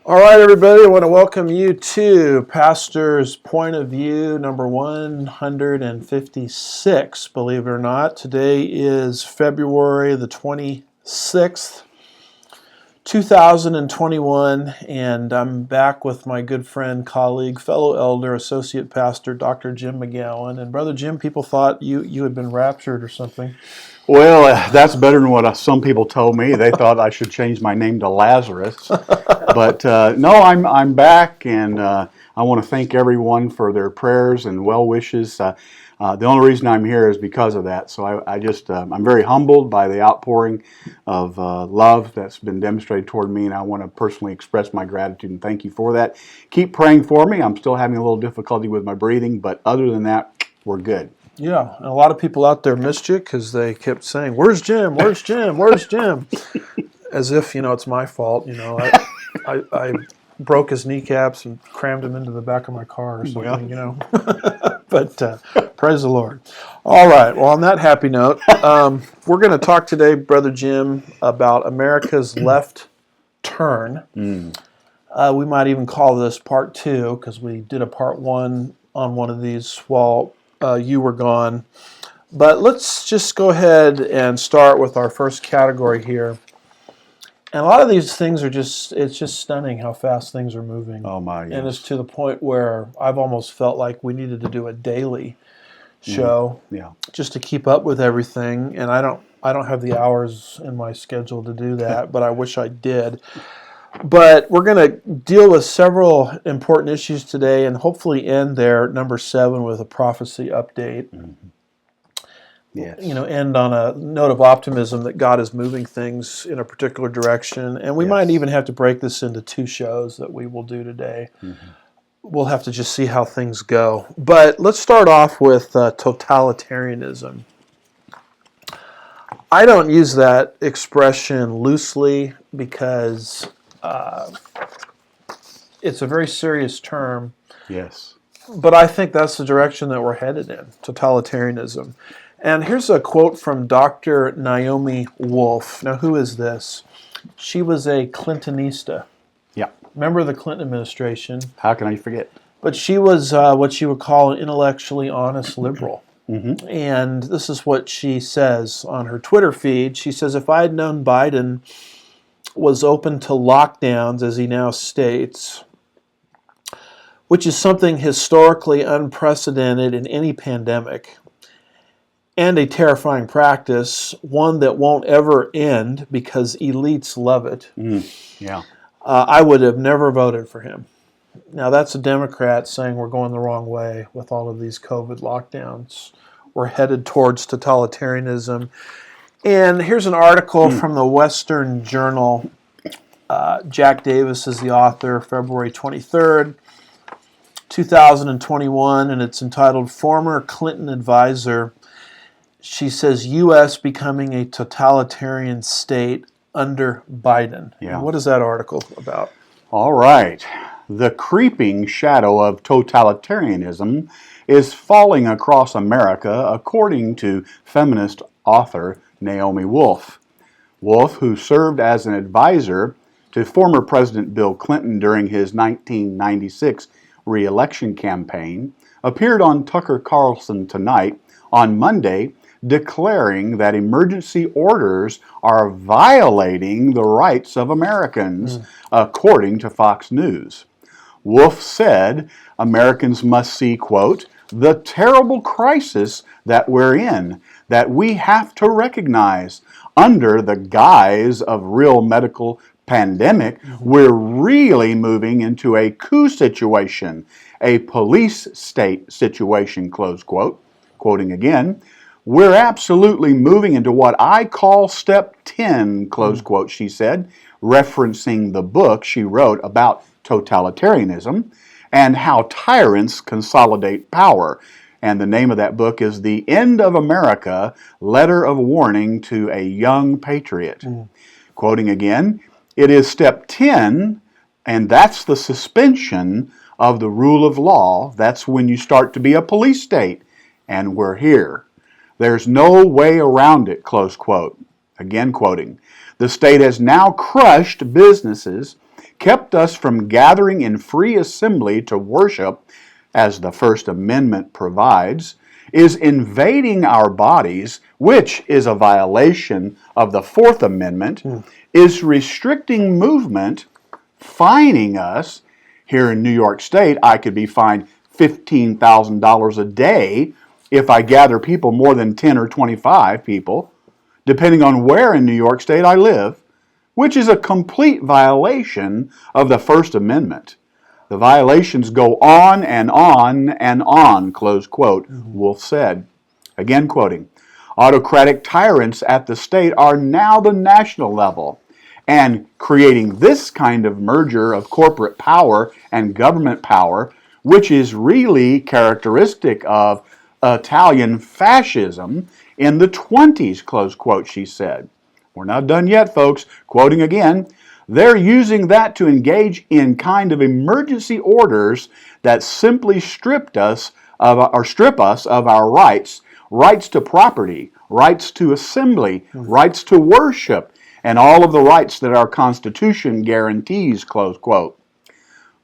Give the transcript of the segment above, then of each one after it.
All right, everybody, I want to welcome you to Pastor's Point of View number 156, believe it or not. Today is February the 26th, 2021, and I'm back with my good friend, colleague, fellow elder, associate pastor, Dr. Jim McGowan. And Brother Jim, people thought you had been raptured or something. Well, that's better than what some people told me. They thought I should change my name to Lazarus. But no, I'm back, and I want to thank everyone for their prayers and well wishes. The only reason I'm here is because of that. So I'm very humbled by the outpouring of love that's been demonstrated toward me, and I want to personally express my gratitude and thank you for that. Keep praying for me. I'm still having a little difficulty with my breathing, but other than that, we're good. Yeah, and a lot of people out there missed you because they kept saying, "Where's Jim? Where's Jim? Where's Jim?" As if, it's my fault. I broke his kneecaps and crammed him into the back of my car or something, But praise the Lord. All right, well, on that happy note, we're going to talk today, Brother Jim, about America's left turn. We might even call this part 2 because we did a part 1 on one of these while you were gone. But let's just go ahead and start with our first category here. And a lot of these things it's just stunning how fast things are moving. Oh my! Yes. And it's to the point where I've almost felt like we needed to do a daily show just to keep up with everything. And I don't have the hours in my schedule to do that, but I wish I did. But we're going to deal with several important issues today and hopefully end there, number 7, with a prophecy update. Mm-hmm. Yes. End on a note of optimism that God is moving things in a particular direction. And we might even have to break this into 2 shows that we will do today. Mm-hmm. We'll have to just see how things go. But let's start off with totalitarianism. I don't use that expression loosely because it's a very serious term. Yes. But I think that's the direction that we're headed in, totalitarianism. And here's a quote from Dr. Naomi Wolf. Now, who is this? She was a Clintonista. Yeah. Remember the Clinton administration? How can I forget? But she was what you would call an intellectually honest liberal. Mm-hmm. And this is what she says on her Twitter feed. She says, if I had known Biden was open to lockdowns, as he now states, which is something historically unprecedented in any pandemic, and a terrifying practice, one that won't ever end because elites love it, I would have never voted for him. Now, that's a Democrat saying we're going the wrong way with all of these COVID lockdowns. We're headed towards totalitarianism. And here's an article from the Western Journal. Jack Davis is the author, February 23rd, 2021, and it's entitled Former Clinton Advisor. She says, U.S. becoming a totalitarian state under Biden. Yeah. What is that article about? All right. The creeping shadow of totalitarianism is falling across America, according to feminist author Naomi Wolf. Wolf, who served as an advisor to former President Bill Clinton during his 1996 re-election campaign, appeared on Tucker Carlson Tonight on Monday, declaring that emergency orders are violating the rights of Americans, according to Fox News. Wolf said Americans must see, quote, the terrible crisis that we're in, that we have to recognize. Under the guise of real medical pandemic, we're really moving into a coup situation, a police state situation, close quote. Quoting again, we're absolutely moving into what I call step 10, close quote, she said, referencing the book she wrote about totalitarianism and how tyrants consolidate power. And the name of that book is The End of America, Letter of Warning to a Young Patriot. Quoting again, it is step 10, and that's the suspension of the rule of law. That's when you start to be a police state. And we're here. There's no way around it, close quote. Again quoting, the state has now crushed businesses, kept us from gathering in free assembly to worship, as the First Amendment provides, is invading our bodies, which is a violation of the Fourth Amendment, is restricting movement, fining us. Here in New York State, I could be fined $15,000 a day if I gather people more than 10 or 25 people, depending on where in New York State I live, which is a complete violation of the First Amendment. The violations go on and on and on, close quote, Wolf said. Again quoting, autocratic tyrants at the state are now the national level, and creating this kind of merger of corporate power and government power, which is really characteristic of Italian fascism in the 20s, close quote, she said. We're not done yet, folks. Quoting again, they're using that to engage in kind of emergency orders that simply strip us of our rights, rights to property, rights to assembly, rights to worship, and all of the rights that our Constitution guarantees, close quote.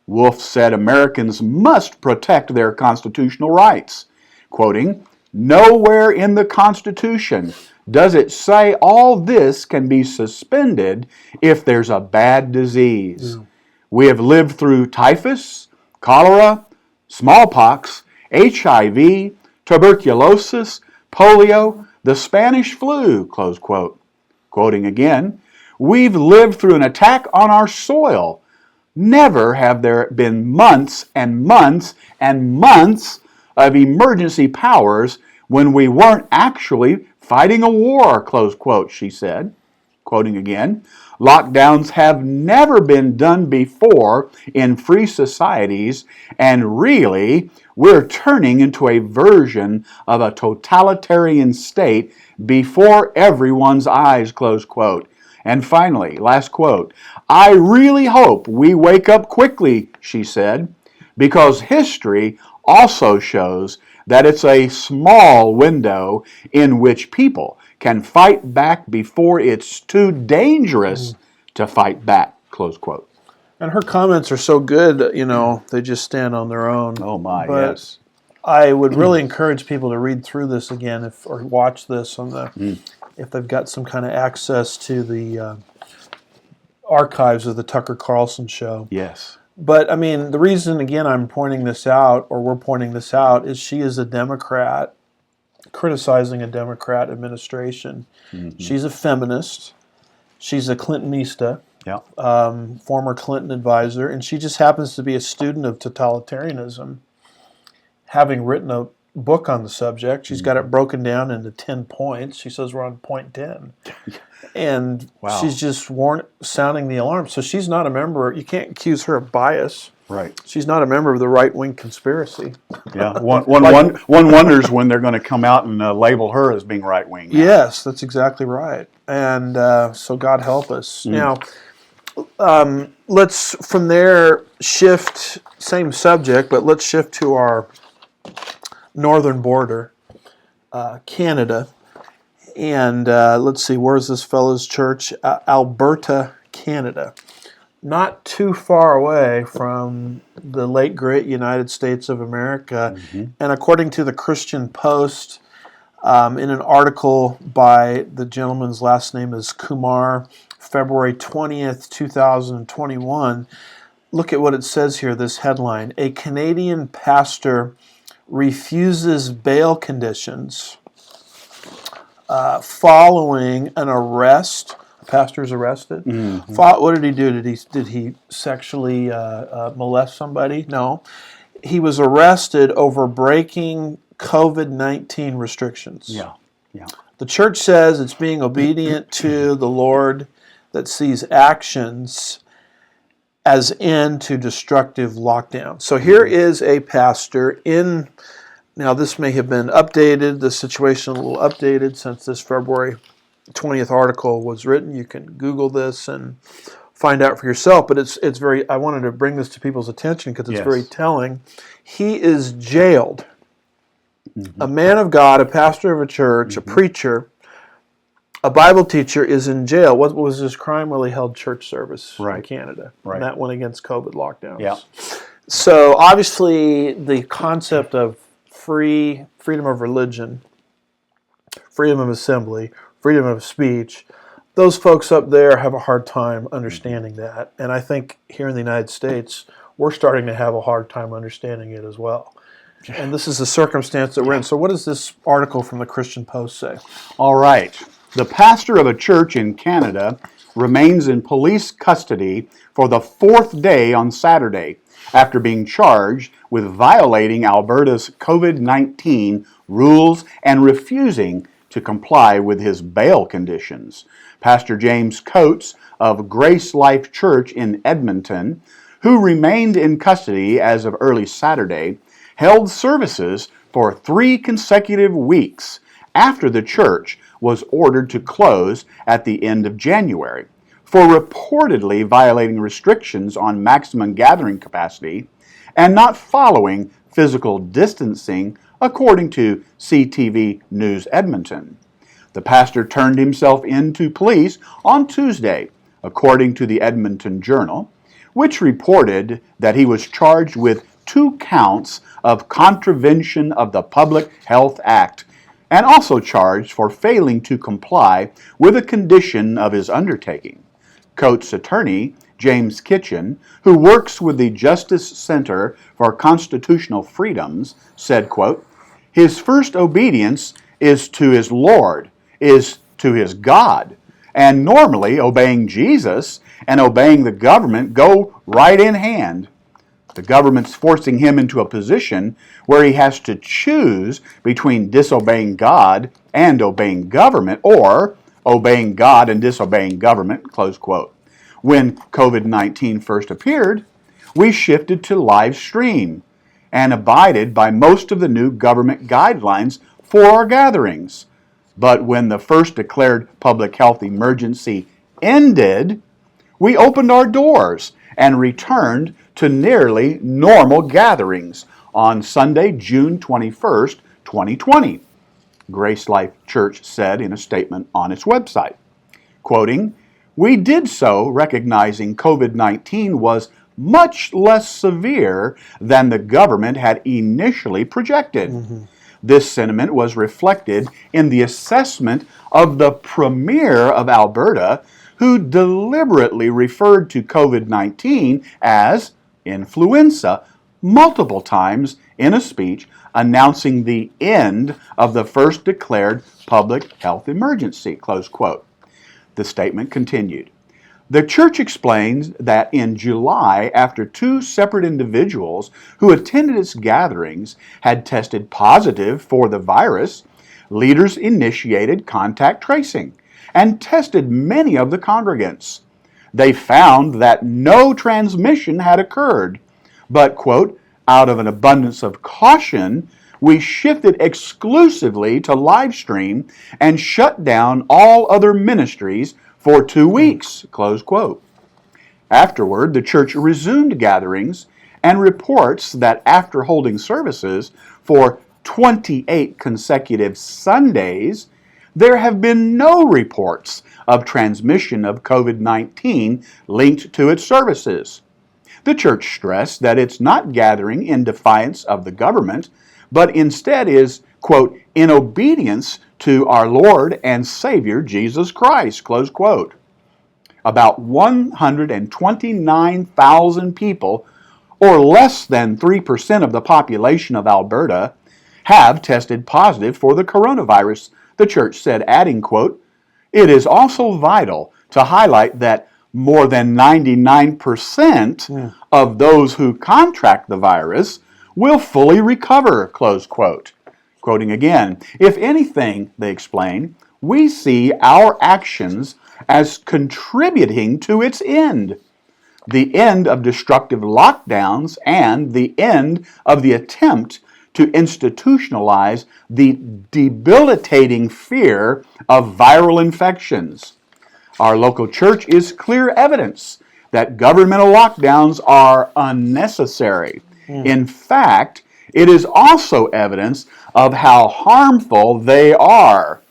Wolf said Americans must protect their constitutional rights. Quoting, nowhere in the Constitution does it say all this can be suspended if there's a bad disease. We have lived through typhus, cholera, smallpox, HIV, tuberculosis, polio, the Spanish flu, close quote. Quoting again, we've lived through an attack on our soil. Never have there been months and months and months of emergency powers when we weren't actually fighting a war, close quote, she said. Quoting again, lockdowns have never been done before in free societies, and really, we're turning into a version of a totalitarian state before everyone's eyes, close quote. And finally, last quote, I really hope we wake up quickly, she said, because history also shows that it's a small window in which people can fight back before it's too dangerous to fight back, close quote. And her comments are so good, you know, they just stand on their own. Oh my, but yes. I would really encourage people to read through this again or watch this on the if they've got some kind of access to the archives of the Tucker Carlson show. Yes. But, I mean, the reason, again, I'm pointing this out, or we're pointing this out, is she is a Democrat, criticizing a Democrat administration. She's a feminist. She's a Clintonista, former Clinton advisor, and she just happens to be a student of totalitarianism, having written a book on the subject. She's got it broken down into 10 points. She says we're on point 10. And she's just sounding the alarm. So she's not a member. You can't accuse her of bias. Right. She's not a member of the right-wing conspiracy. Yeah. One wonders when they're going to come out and label her as being right-wing. Yes, that's exactly right. And so God help us. Now, let's from there shift, same subject, but let's shift to our northern border, Canada. And let's see, where's this fellow's church? Alberta, Canada. Not too far away from the late great United States of America. And according to the Christian Post, in an article by the gentleman's last name is Kumar, February 20th, 2021, look at what it says here, this headline. A Canadian pastor refuses bail conditions following an arrest. A pastor's arrested. What did he do? Did he sexually molest somebody? No. He was arrested over breaking COVID-19 restrictions. Yeah. The church says it's being obedient to the Lord that sees actions as end to destructive lockdown. So here is a pastor in. Now, this may have been updated, the situation a little updated since this February 20th article was written. You can Google this and find out for yourself, but it's very, I wanted to bring this to people's attention because it's very telling. He is jailed. A man of God, a pastor of a church, a preacher, a Bible teacher is in jail. What was his crime? Well, he held church service in Right. Canada. Right. And that went against COVID lockdowns. Yeah. So obviously the concept of freedom of religion, freedom of assembly, freedom of speech, those folks up there have a hard time understanding that. And I think here in the United States, we're starting to have a hard time understanding it as well. And this is the circumstance that we're in. So what does this article from the Christian Post say? All right. The pastor of a church in Canada remains in police custody for the fourth day on Saturday after being charged with violating Alberta's COVID-19 rules and refusing to comply with his bail conditions. Pastor James Coates of Grace Life Church in Edmonton, who remained in custody as of early Saturday, held services for 3 consecutive weeks after the church was ordered to close at the end of January for reportedly violating restrictions on maximum gathering capacity and not following physical distancing, according to CTV News Edmonton. The pastor turned himself in to police on Tuesday, according to the Edmonton Journal, which reported that he was charged with 2 counts of contravention of the Public Health Act and also charged for failing to comply with a condition of his undertaking. Coates' attorney, James Kitchen, who works with the Justice Center for Constitutional Freedoms, said, quote, "His first obedience is to his Lord, is to his God, and normally obeying Jesus and obeying the government go right in hand. The government's forcing him into a position where he has to choose between disobeying God and obeying government, or obeying God and disobeying government," close quote. When COVID-19 first appeared, we shifted to live stream and abided by most of the new government guidelines for our gatherings. But when the first declared public health emergency ended, we opened our doors and returned to nearly normal gatherings on Sunday, June 21st, 2020, Grace Life Church said in a statement on its website. Quoting, "We did so recognizing COVID-19 was much less severe than the government had initially projected. This sentiment was reflected in the assessment of the Premier of Alberta, who deliberately referred to COVID-19 as influenza multiple times in a speech announcing the end of the first declared public health emergency," close quote. The statement continued. The church explains that in July, after 2 separate individuals who attended its gatherings had tested positive for the virus, leaders initiated contact tracing and tested many of the congregants. They found that no transmission had occurred, but, quote, "out of an abundance of caution, we shifted exclusively to live stream and shut down all other ministries for 2 weeks," close quote. Afterward, the church resumed gatherings and reports that after holding services for 28 consecutive Sundays, there have been no reports of transmission of COVID-19 linked to its services. The church stressed that it's not gathering in defiance of the government, but instead is, quote, "in obedience to our Lord and Savior Jesus Christ," close quote. About 129,000 people, or less than 3% of the population of Alberta, have tested positive for the coronavirus, the church said, adding, quote, "It is also vital to highlight that more than 99% of those who contract the virus will fully recover," close quote. Quoting again, "If anything," they explain, "we see our actions as contributing to its end, the end of destructive lockdowns and the end of the attempt to institutionalize the debilitating fear of viral infections. Our local church is clear evidence that governmental lockdowns are unnecessary. In fact, it is also evidence of how harmful they are.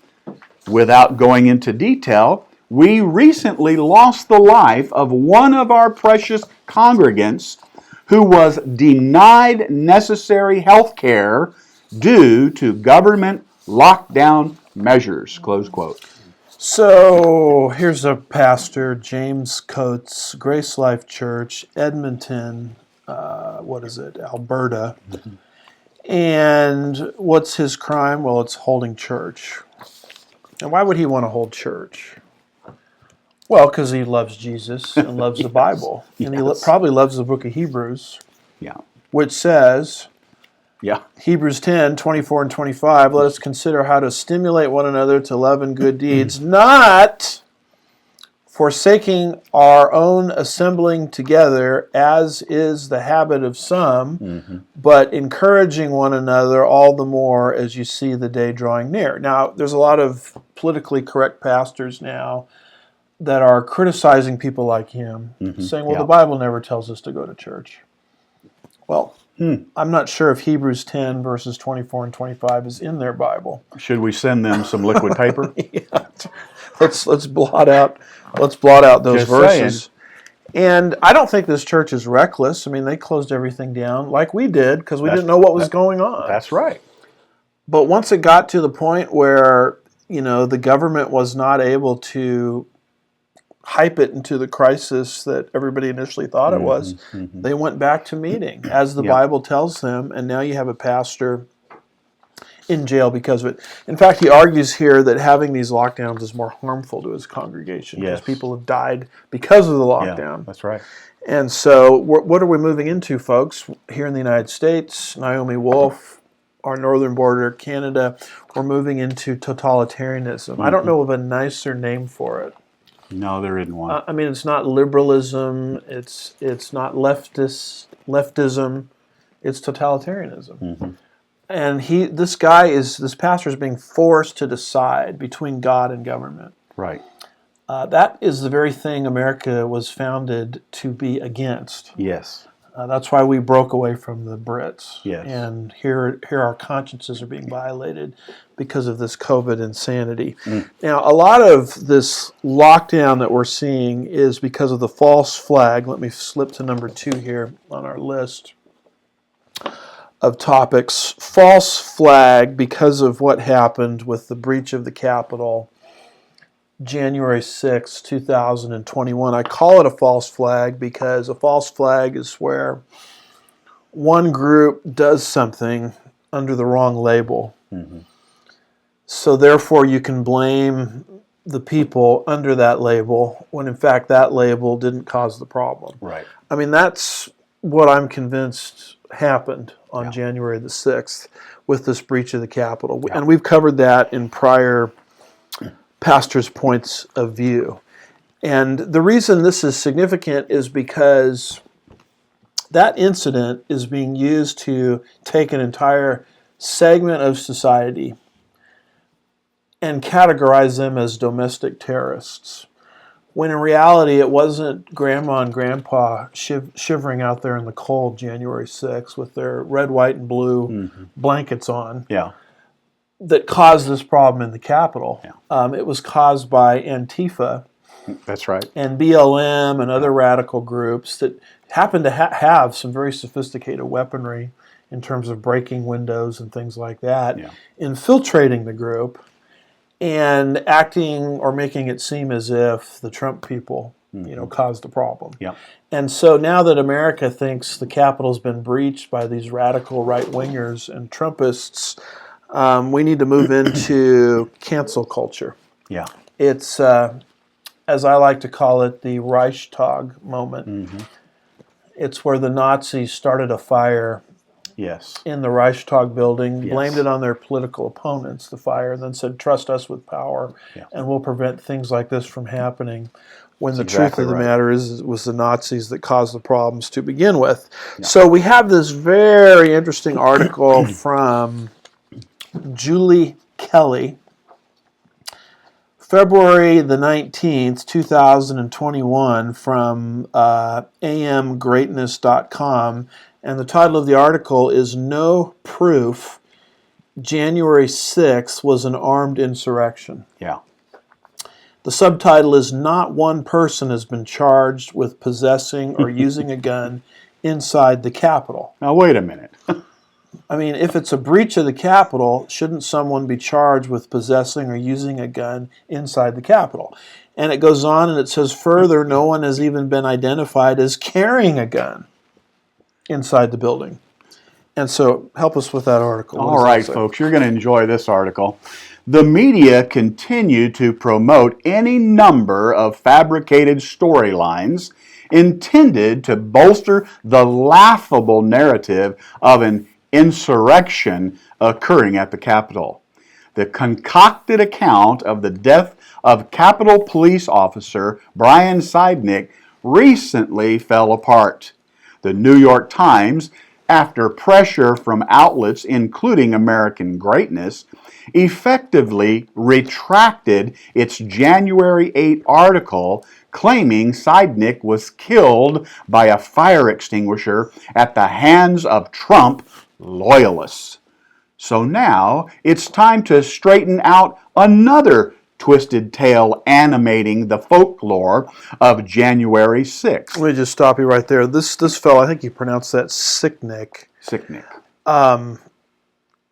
Without going into detail, we recently lost the life of one of our precious congregants who was denied necessary health care due to government lockdown measures, close quote. So here's a pastor, James Coates, Grace Life Church, Edmonton, Alberta. And what's his crime? Well, it's holding church. And why would he want to hold church? Well, because he loves Jesus and loves the Bible. And he probably loves the book of Hebrews, which says, Hebrews 10, 24 and 25, let us consider how to stimulate one another to love and good deeds, not forsaking our own assembling together, as is the habit of some, but encouraging one another all the more as you see the day drawing near. Now, there's a lot of politically correct pastors now that are criticizing people like him, saying, well, the Bible never tells us to go to church. Well, I'm not sure if Hebrews 10 verses 24 and 25 is in their Bible. Should we send them some liquid paper? Let's blot out those verses. Saying. And I don't think this church is reckless. I mean, they closed everything down like we did because we didn't know what was going on. That's right. But once it got to the point where, the government was not able to hype it into the crisis that everybody initially thought it was, they went back to meeting, as the Bible tells them, and now you have a pastor in jail because of it. In fact, he argues here that having these lockdowns is more harmful to his congregation because people have died because of the lockdown. Yeah, that's right. And so what are we moving into, folks? Here in the United States, Naomi Wolf, our northern border, Canada, we're moving into totalitarianism. I don't know of a nicer name for it. No, there isn't one. I mean, it's not liberalism. It's not leftism. It's totalitarianism. And this pastor is being forced to decide between God and government. Right. That is the very thing America was founded to be against. Yes. That's why we broke away from the Brits. Yes. And here our consciences are being violated because of this COVID insanity. Now, a lot of this lockdown that we're seeing is because of the false flag. Let me slip to number 2 here on our list of topics. False flag because of what happened with the breach of the Capitol January 6, 2021. I call it a false flag because a false flag is where one group does something under the wrong label. So therefore you can blame the people under that label when in fact that label didn't cause the problem. Right. I mean, that's what I'm convinced happened on January the 6th with this breach of the Capitol. And we've covered that in prior pastors' points of view. And the reason this is significant is because that incident is being used to take an entire segment of society and categorize them as domestic terrorists, when in reality it wasn't grandma and grandpa shivering out there in the cold January 6th with their red, white, and blue blankets on that caused this problem in the Capitol. It was caused by Antifa. That's right. And BLM and other radical groups that happen to have some very sophisticated weaponry in terms of breaking windows and things like that, infiltrating the group and acting or making it seem as if the Trump people, caused the problem. And so now that America thinks the Capitol's been breached by these radical right-wingers and Trumpists, we need to move into cancel culture. It's, as I like to call it, the Reichstag moment. It's where the Nazis started a fire in the Reichstag building, blamed it on their political opponents, the fire, and then said, trust us with power, and we'll prevent things like this from happening. When the truth of the matter is, it was the Nazis that caused the problems to begin with. So we have this very interesting article from Julie Kelly, February the 19th, 2021, from amgreatness.com. And the title of the article is No Proof January 6th was an armed insurrection. Yeah. The subtitle is "Not one person has been charged with possessing or using a gun inside the Capitol." Now, wait a minute. I mean, if it's a breach of the Capitol, shouldn't someone be charged with possessing or using a gun inside the Capitol? And it goes on and it says further, no one has even been identified as carrying a gun inside the building. And so help us with that article. All right, folks, you're going to enjoy this article. The media continue to promote any number of fabricated storylines intended to bolster the laughable narrative of an insurrection occurring at the Capitol. The concocted account of the death of Capitol Police Officer Brian Seidnick recently fell apart. The New York Times, after pressure from outlets including American Greatness, effectively retracted its January 8 article claiming Seidnick was killed by a fire extinguisher at the hands of Trump loyalists. So now it's time to straighten out another twisted tale animating the folklore of January 6th. Let me just stop you right there. This fellow, I think you pronounced that Sicknick,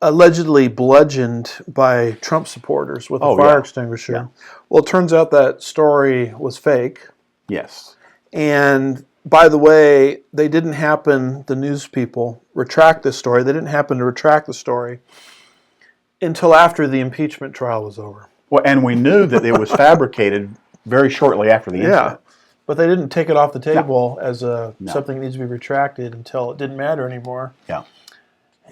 allegedly bludgeoned by Trump supporters with a fire extinguisher. Yeah. Well, it turns out that story was fake. Yes. And by the way, they didn't happen, the news people retract this story. They didn't happen to retract the story until after the impeachment trial was over. Well, and we knew that it was fabricated very shortly after the incident. Yeah, but they didn't take it off the table as something that needs to be retracted until it didn't matter anymore. Yeah.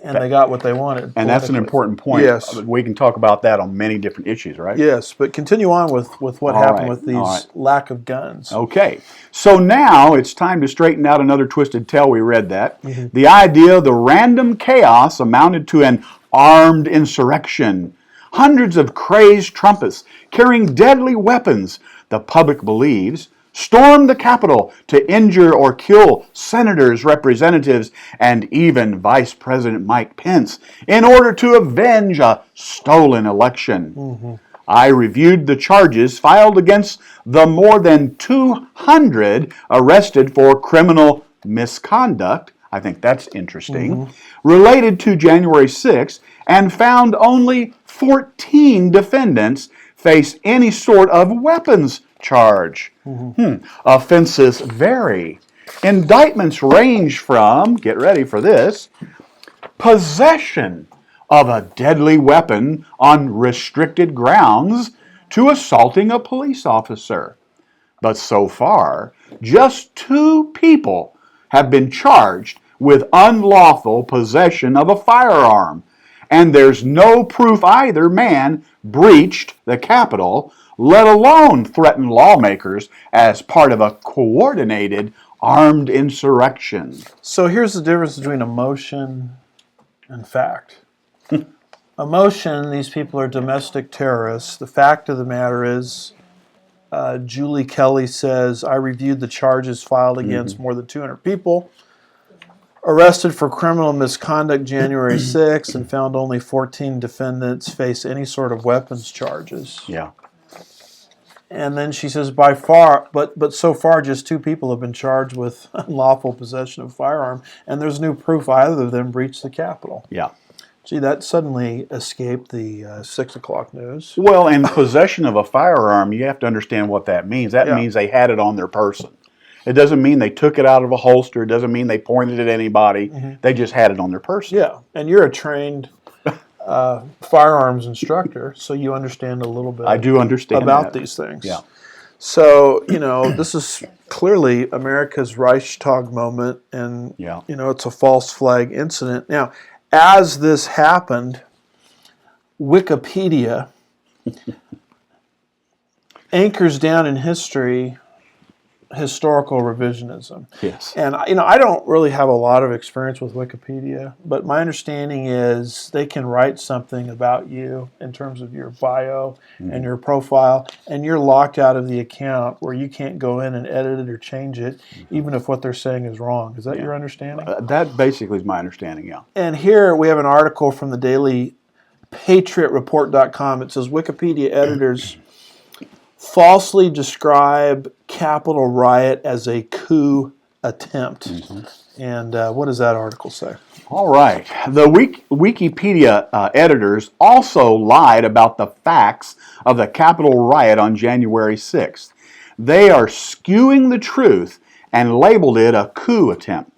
And they got what they wanted. And that's an important point. Yes. We can talk about that on many different issues, right? Yes, but continue on with what happened with these lack of guns. Okay. So now it's time to straighten out another twisted tale. We read that. Mm-hmm. The idea of the random chaos amounted to an armed insurrection. Hundreds of crazed Trumpists carrying deadly weapons, the public believes, stormed the Capitol to injure or kill senators, representatives, and even Vice President Mike Pence in order to avenge a stolen election. Mm-hmm. I reviewed the charges filed against the more than 200 arrested for criminal misconduct. I think that's interesting. Related to January 6th, and found only 14 defendants face any sort of weapons charge. Offenses vary. Indictments range from, get ready for this, possession of a deadly weapon on restricted grounds to assaulting a police officer. But so far, just 2 people have been charged with unlawful possession of a firearm. And there's no proof either man breached the Capitol, let alone threatened lawmakers as part of a coordinated armed insurrection. So here's the difference between emotion and fact. Emotion, these people are domestic terrorists. The fact of the matter is, Julie Kelly says, I reviewed the charges filed against more than 200 people arrested for criminal misconduct January 6th and found only 14 defendants face any sort of weapons charges. Yeah. And then she says, by far, but so far just 2 people have been charged with unlawful possession of a firearm, and there's no proof either of them breached the Capitol. Yeah. Gee, that suddenly escaped the 6 o'clock news. Well, in possession of a firearm, you have to understand what that means. That means they had it on their person. It doesn't mean they took it out of a holster. It doesn't mean they pointed at anybody. They just had it on their person. Yeah, and you're a trained firearms instructor, so you understand a little bit. I do understand about that. these things. Yeah. So, this is clearly America's Reichstag moment, and, it's a false flag incident. Now, as this happened, Wikipedia anchors down in history historical revisionism. Yes. And, I don't really have a lot of experience with Wikipedia, but my understanding is they can write something about you in terms of your bio and your profile, and you're locked out of the account where you can't go in and edit it or change it, even if what they're saying is wrong. Is that your understanding? That basically is my understanding, yeah. And here we have an article from the Daily PatriotReport.com. It says Wikipedia editors falsely describe Capitol riot as a coup attempt. And what does that article say? All right. The Wikipedia editors also lied about the facts of the Capitol riot on January 6th. They are skewing the truth and labeled it a coup attempt.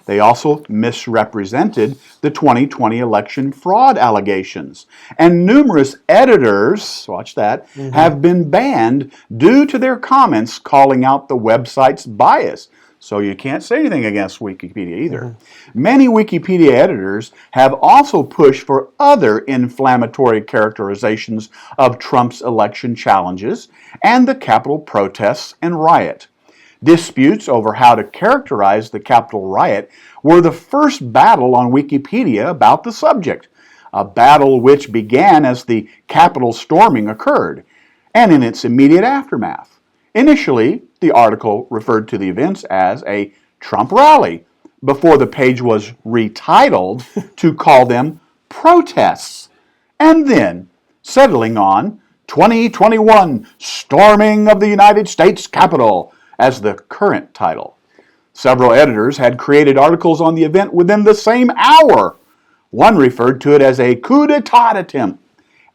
They also misrepresented the 2020 election fraud allegations. And numerous editors, watch that, have been banned due to their comments calling out the website's bias. So you can't say anything against Wikipedia either. Many Wikipedia editors have also pushed for other inflammatory characterizations of Trump's election challenges and the Capitol protests and riot. Disputes over how to characterize the Capitol riot were the first battle on Wikipedia about the subject, a battle which began as the Capitol storming occurred, and in its immediate aftermath. Initially, the article referred to the events as a Trump rally, before the page was retitled to call them protests, and then settling on 2021 Storming of the United States Capitol as the current title. Several editors had created articles on the event within the same hour. One referred to it as a coup d'etat attempt,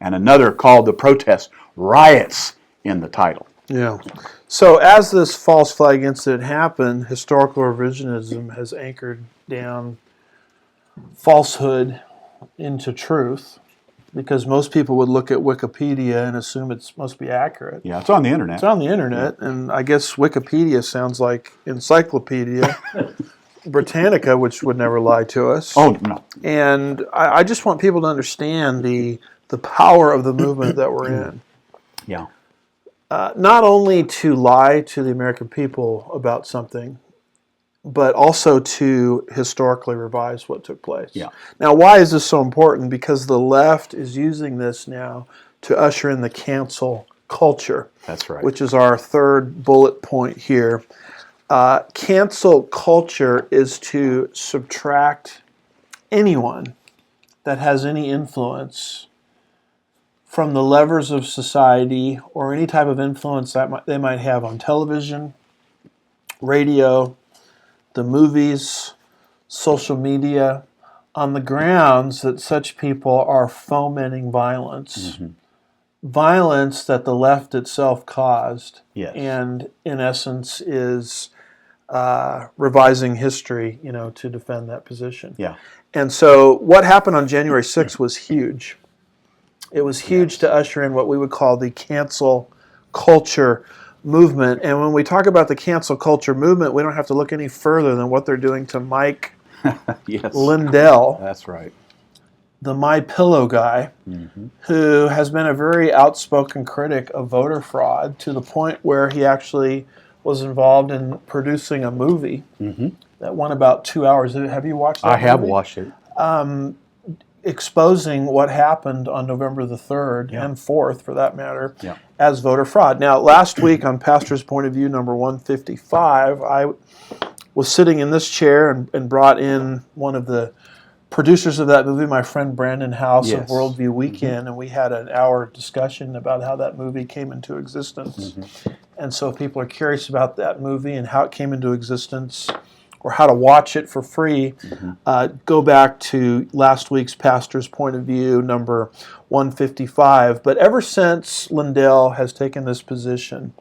and another called the protest riots in the title. Yeah. So as this false flag incident happened, historical revisionism has anchored down falsehood into truth, because most people would look at Wikipedia and assume it must be accurate. Yeah, it's on the internet. It's on the internet, and I guess Wikipedia sounds like Encyclopedia Britannica, which would never lie to us. Oh, no. And I just want people to understand the power of the movement that we're in. Yeah. Not only to lie to the American people about something, but also to historically revise what took place. Yeah. Now, why is this so important? Because the left is using this now to usher in the cancel culture. That's right. Which is our third bullet point here. Cancel culture is to subtract anyone that has any influence from the levers of society or any type of influence that they might have on television, radio, the movies, social media, on the grounds that such people are fomenting violence. Violence that the left itself caused, Yes. and in essence is revising history, to defend that position. Yeah. And so what happened on January 6th was huge. It was huge to usher in what we would call the cancel culture movement. And when we talk about the cancel culture movement, we don't have to look any further than what they're doing to Mike Yes. Lindell, That's right. the My Pillow guy, who has been a very outspoken critic of voter fraud, to the point where he actually was involved in producing a movie that won about 2 hours. Have you watched that I have movie? watched it. Exposing what happened on November the 3rd and 4th, for that matter, as voter fraud. Now, last week on Pastor's Point of View number 155, I was sitting in this chair and brought in one of the producers of that movie, my friend Brandon House of Worldview Weekend, and we had an hour discussion about how that movie came into existence. And so if people are curious about that movie and how it came into existence, or how to watch it for free, go back to last week's Pastor's Point of View, number 155. But ever since Lindell has taken this position,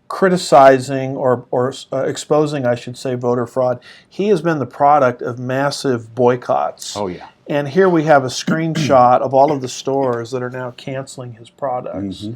criticizing or exposing, I should say, voter fraud, he has been the product of massive boycotts. Oh, yeah. And here we have a screenshot of all of the stores that are now canceling his products.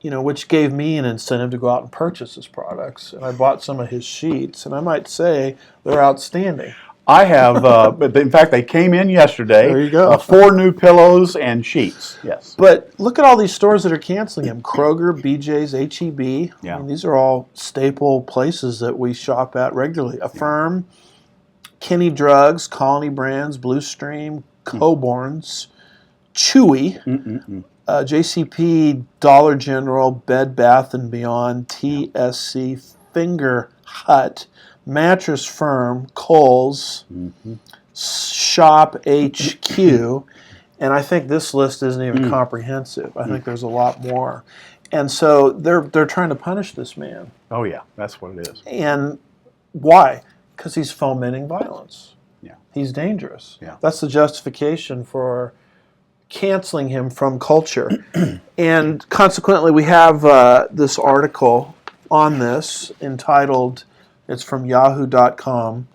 Which gave me an incentive to go out and purchase his products. And I bought some of his sheets, and I might say they're outstanding. I have, but in fact, they came in yesterday. There you go. 4 new pillows and sheets. Yes. But look at all these stores that are canceling him. Kroger, BJ's, H-E-B. Yeah. I mean, these are all staple places that we shop at regularly. Affirm, Kinney Drugs, Colony Brands, Blue Stream, Coborn's, Chewy, JCP, Dollar General, Bed Bath & Beyond, TSC, Finger Hut, Mattress Firm, Kohl's, Shop HQ, And I think this list isn't even comprehensive. I think there's a lot more. And so they're trying to punish this man. Oh, yeah, that's what it is. And why? Because he's fomenting violence. Yeah. He's dangerous. Yeah. That's the justification for canceling him from culture. And consequently, we have this article on this entitled, it's from yahoo.com,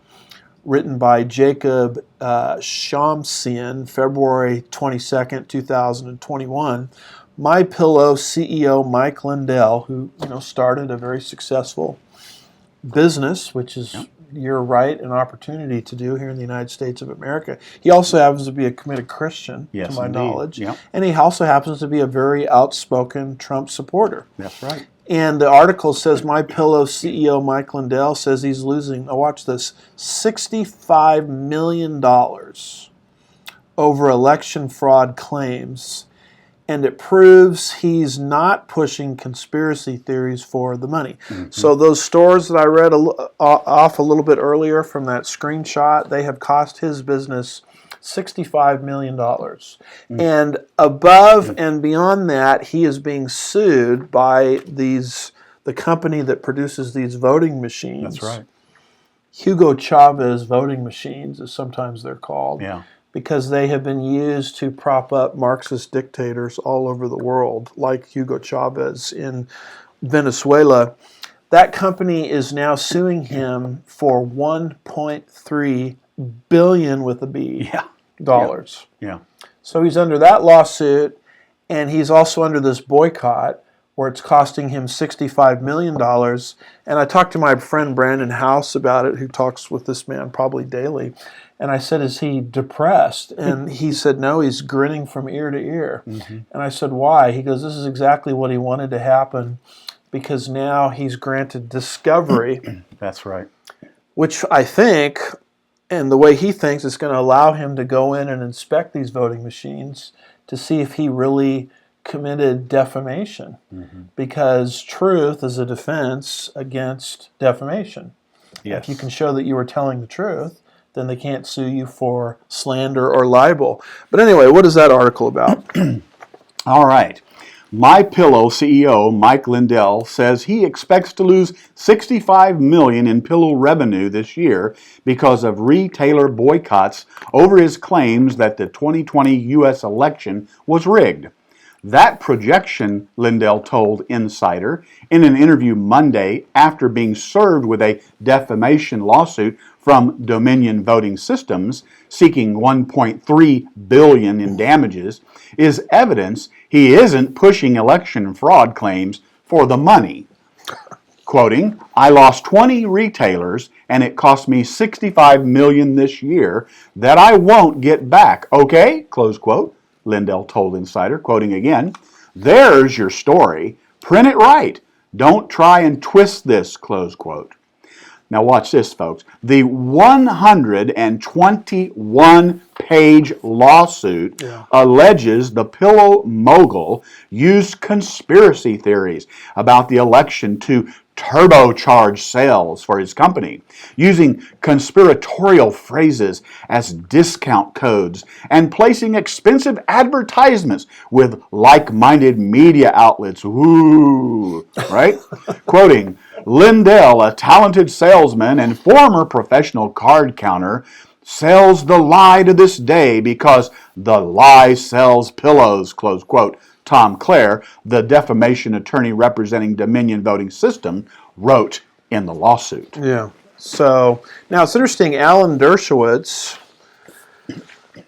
written by Jacob Shamsian, February 22nd, 2021. MyPillow CEO Mike Lindell, who started a very successful business, which is your right and opportunity to do here in the United States of America. He also happens to be a committed Christian, Yes, to my indeed. knowledge. Yep. And he also happens to be a very outspoken Trump supporter. That's right. And the article says MyPillow CEO Mike Lindell says he's losing, watch this, $65 million over election fraud claims. And it proves he's not pushing conspiracy theories for the money. Mm-hmm. So those stores that I read off a little bit earlier from that screenshot, they have cost his business $65 million. Mm-hmm. And above and beyond that, he is being sued by the company that produces these voting machines. That's right. Hugo Chavez voting machines, as sometimes they're called. Yeah. Because they have been used to prop up Marxist dictators all over the world, like Hugo Chavez in Venezuela. That company is now suing him for $1.3 billion with a B dollars. Yeah. So he's under that lawsuit, and he's also under this boycott where it's costing him $65 million. And I talked to my friend Brandon House about it, who talks with this man probably daily. And I said, is he depressed? And he said, no, he's grinning from ear to ear. Mm-hmm. And I said, why? He goes, this is exactly what he wanted to happen, because now he's granted discovery. That's right. Which I think, and the way he thinks, is going to allow him to go in and inspect these voting machines to see if he really committed defamation. Mm-hmm. Because truth is a defense against defamation. Yes. If you can show that you were telling the truth, then they can't sue you for slander or libel. But anyway, what is that article about? All right. MyPillow CEO Mike Lindell says he expects to lose $65 million in pillow revenue this year because of retailer boycotts over his claims that the 2020 U.S. election was rigged. That projection, Lindell told Insider in an interview Monday after being served with a defamation lawsuit from Dominion Voting Systems seeking $1.3 billion in damages, is evidence he isn't pushing election fraud claims for the money. Quoting, I lost 20 retailers and it cost me $65 million this year that I won't get back, okay? Close quote. Lindell told Insider, quoting again, there's your story. Print it right. Don't try and twist this, close quote. Now watch this, folks. The 121-page lawsuit alleges the pillow mogul used conspiracy theories about the election to turbocharge sales for his company, using conspiratorial phrases as discount codes and placing expensive advertisements with like-minded media outlets. Ooh, right? Quoting, Lindell, a talented salesman and former professional card counter, sells the lie to this day because the lie sells pillows, close quote. Tom Clare, the defamation attorney representing Dominion Voting System, wrote in the lawsuit. Yeah. So, now it's interesting, Alan Dershowitz,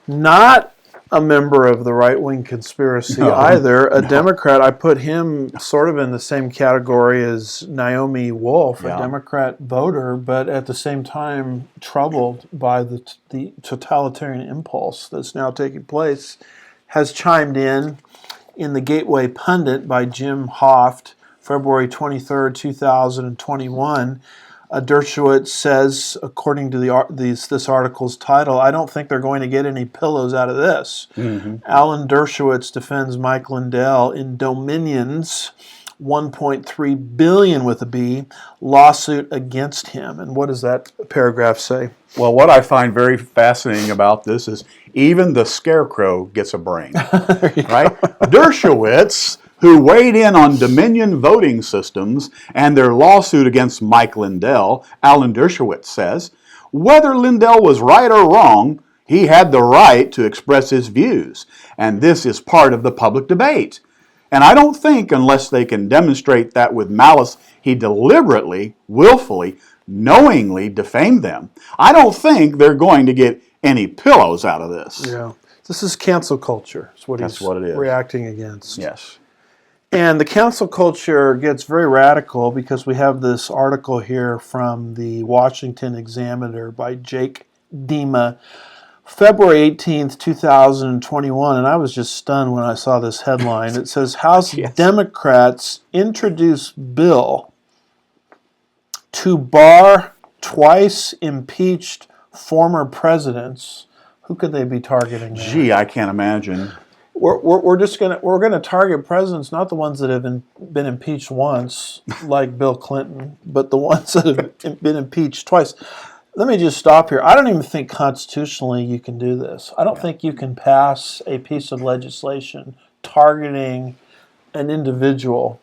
not a member of the right-wing conspiracy either, a Democrat. I put him sort of in the same category as Naomi Wolf, a Democrat voter, but at the same time troubled by the totalitarian impulse that's now taking place, has chimed in the Gateway Pundit by Jim Hoft, February 23rd, 2021. Dershowitz says, according to this article's title, I don't think they're going to get any pillows out of this. Mm-hmm. Alan Dershowitz defends Mike Lindell in Dominion's $1.3 billion with a B lawsuit against him. And what does that paragraph say? Well, what I find very fascinating about this is even the scarecrow gets a brain, right? Dershowitz, who weighed in on Dominion voting systems and their lawsuit against Mike Lindell, Alan Dershowitz says, whether Lindell was right or wrong, he had the right to express his views, and this is part of the public debate. And I don't think, unless they can demonstrate that with malice he deliberately, willfully, knowingly defamed them, I don't think they're going to get any pillows out of this. Yeah. This is cancel culture. That's what it is. Reacting against. Yes. And the cancel culture gets very radical because we have this article here from the Washington Examiner by Jake Dima, February 18th, 2021, and I was just stunned when I saw this headline. It says, House Democrats introduce bill to bar twice impeached former presidents. Who could they be targeting there? Gee, I can't imagine. We're gonna target presidents, not the ones that have been impeached once, like Bill Clinton, but the ones that have been impeached twice. Let me just stop here. I don't even think constitutionally you can do this. I don't think you can pass a piece of legislation targeting an individual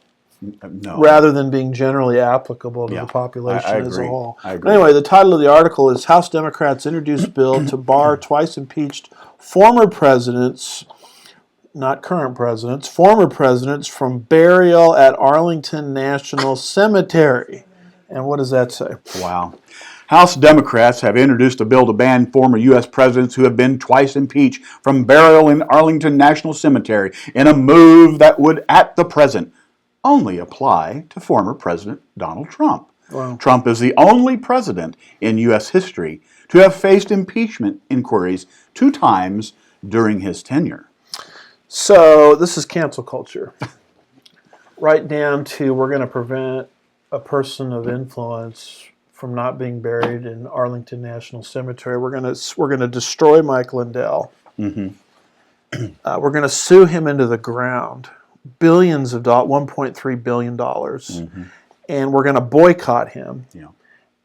rather than being generally applicable to the population as a whole. I agree. Anyway, the title of the article is House Democrats Introduce Bill to Bar Twice Impeached Former Presidents, not current presidents, former presidents from burial at Arlington National Cemetery. And what does that say? Wow. House Democrats have introduced a bill to ban former U.S. presidents who have been twice impeached from burial in Arlington National Cemetery in a move that would, at the present, only apply to former President Donald Trump. Wow. Trump is the only president in U.S. history to have faced impeachment inquiries 2 times during his tenure. So this is cancel culture. Right down to we're going to prevent a person of influence from not being buried in Arlington National Cemetery. We're going to destroy Mike Lindell. Mm-hmm. We're going to sue him into the ground, billions of dollars, $1.3 billion, and we're going to boycott him. Yeah.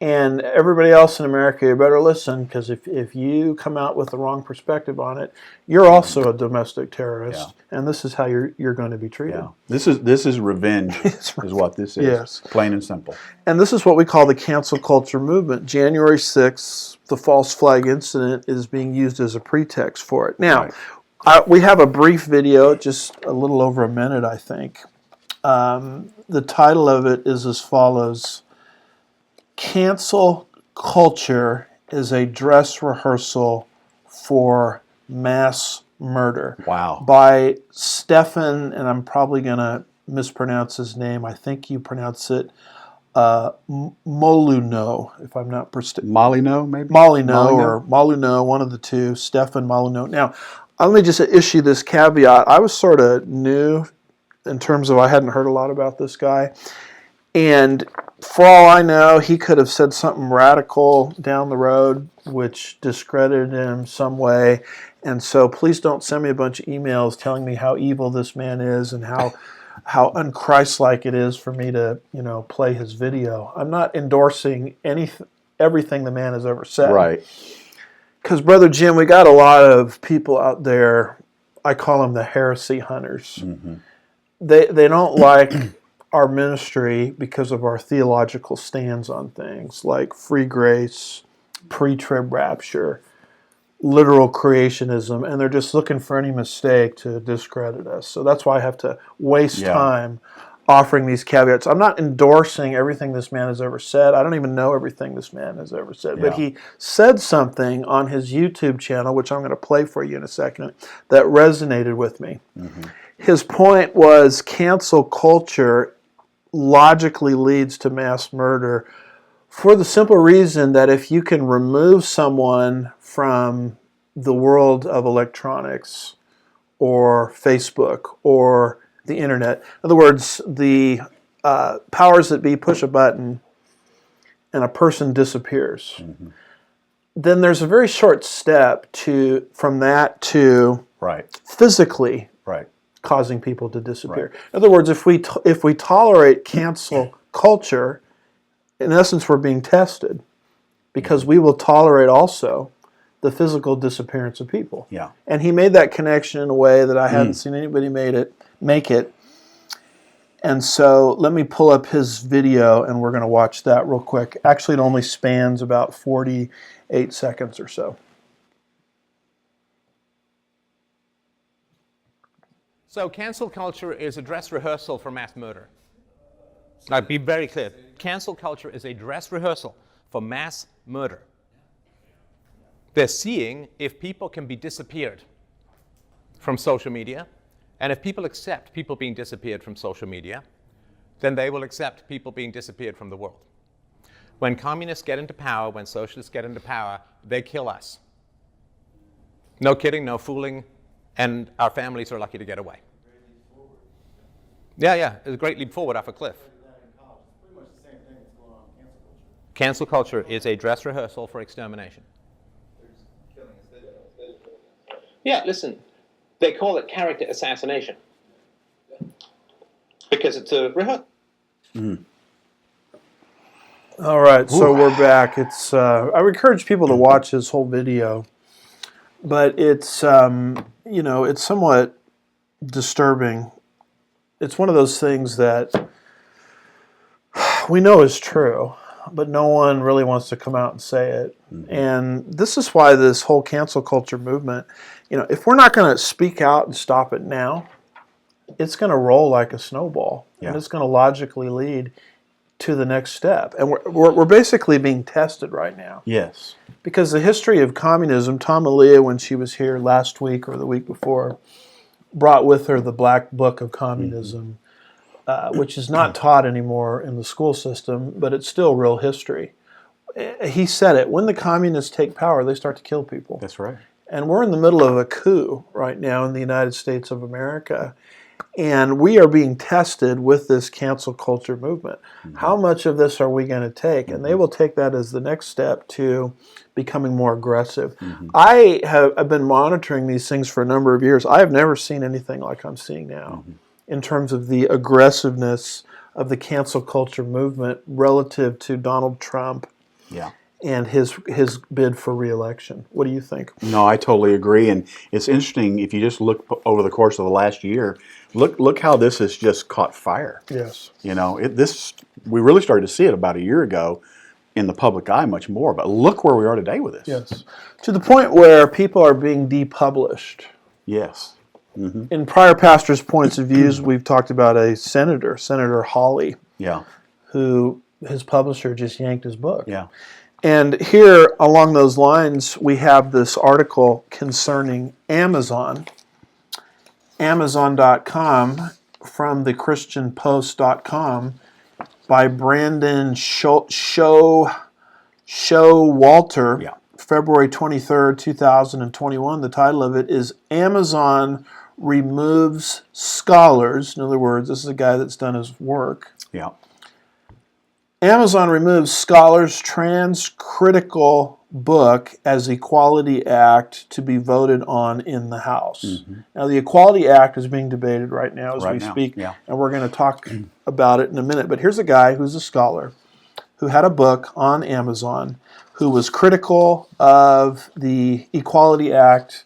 And everybody else in America, you better listen, because if you come out with the wrong perspective on it, you're also a domestic terrorist, and this is how you're going to be treated. Yeah. This is revenge, is what this is. Yes. Plain and simple. And this is what we call the cancel culture movement. January 6th, the false flag incident is being used as a pretext for it. Now, we have a brief video, just a little over a minute, I think. The title of it is as follows: Cancel culture is a dress rehearsal for mass murder. Wow. By Stefan, and I'm probably going to mispronounce his name. I think you pronounce it Moluno, if I'm not Molyneux, maybe? Molyneux or Moluno, one of the two. Stefan Moluno. Now, let me just issue this caveat. I was sort of new in terms of I hadn't heard a lot about this guy. And for all I know, he could have said something radical down the road which discredited him some way. And so please don't send me a bunch of emails telling me how evil this man is and how unchristlike it is for me to, play his video. I'm not endorsing everything the man has ever said. Right. Because, Brother Jim, we got a lot of people out there, I call them the heresy hunters. Mm-hmm. They don't like our ministry because of our theological stands on things like free grace, pre-trib rapture, literal creationism, and they're just looking for any mistake to discredit us. So that's why I have to waste time offering these caveats. I'm not endorsing everything this man has ever said. I don't even know everything this man has ever said. But he said something on his YouTube channel, which I'm going to play for you in a second, that resonated with me. Mm-hmm. His point was cancel culture logically leads to mass murder for the simple reason that if you can remove someone from the world of electronics or Facebook or the internet, in other words, the powers that be push a button and a person disappears, then there's a very short step from that to physically causing people to disappear. Right. In other words, if we tolerate cancel culture, in essence, we're being tested, because we will tolerate also the physical disappearance of people. Yeah. And he made that connection in a way that I hadn't seen anybody make it. And so let me pull up his video, and we're going to watch that real quick. Actually, it only spans about 48 seconds or so. So cancel culture is a dress rehearsal for mass murder. I'll be very clear. Cancel culture is a dress rehearsal for mass murder. They're seeing if people can be disappeared from social media, and if people accept people being disappeared from social media, then they will accept people being disappeared from the world. When communists get into power, when socialists get into power, they kill us. No kidding, no fooling, and our families are lucky to get away. Yeah, it's a great leap forward off a cliff. Cancel culture is a dress rehearsal for extermination. Yeah, listen, they call it character assassination because it's a rehearsal. All right, so we're back. It's I would encourage people to watch this whole video, but it's it's somewhat disturbing. It's one of those things that we know is true, but no one really wants to come out and say it. And this is why this whole cancel culture movement, if we're not going to speak out and stop it now, it's going to roll like a snowball, and it's going to logically lead to the next step. And we're basically being tested right now. Yes. Because the history of communism, Tom Aaliyah, when she was here last week or the week before, brought with her the Black Book of Communism, which is not taught anymore in the school system, but it's still real history. He said it, when the communists take power, they start to kill people. That's right. And we're in the middle of a coup right now in the United States of America. And we are being tested with this cancel culture movement. How much of this are we going to take? And they will take that as the next step to becoming more aggressive. I've been monitoring these things for a number of years. I have never seen anything like I'm seeing now in terms of the aggressiveness of the cancel culture movement relative to Donald Trump and his bid for re-election. What do you think? No, I totally agree. And it's interesting, if you just look over the course of the last year, look how this has just caught fire. Yes. We really started to see it about a year ago in the public eye much more. But look where we are today with this. Yes. To the point where people are being depublished. Yes. In prior pastors' points of views, we've talked about a senator, Senator Hawley, who his publisher just yanked his book. Yeah. And here, along those lines, we have this article concerning Amazon, Amazon.com, from thechristianpost.com by Brandon Showalter, February 23rd, 2021. The title of it is Amazon Removes Scholars. In other words, this is a guy that's done his work. Yeah. Amazon removes Scholars' trans-critical book as Equality Act to be voted on in the House. Now, the Equality Act is being debated right now as we speak, and we're going to talk about it in a minute. But here's a guy who's a scholar who had a book on Amazon who was critical of the Equality Act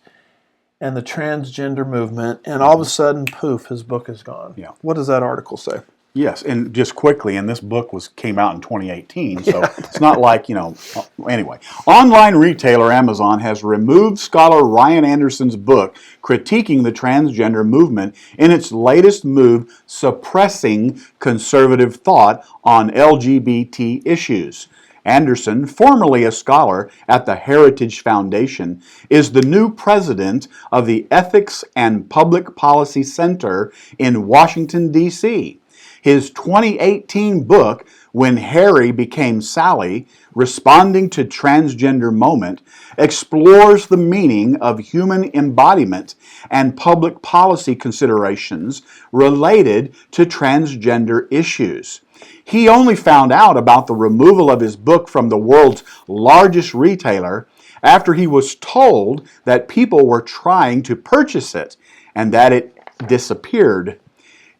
and the transgender movement, and all of a sudden, poof, his book is gone. Yeah. What does that article say? Yes, and just quickly, and this book came out in 2018, so it's not like, anyway. Online retailer Amazon has removed scholar Ryan Anderson's book critiquing the transgender movement in its latest move suppressing conservative thought on LGBT issues. Anderson, formerly a scholar at the Heritage Foundation, is the new president of the Ethics and Public Policy Center in Washington, D.C. His 2018 book, When Harry Became Sally, Responding to Transgender Moment, explores the meaning of human embodiment and public policy considerations related to transgender issues. He only found out about the removal of his book from the world's largest retailer after he was told that people were trying to purchase it and that it disappeared.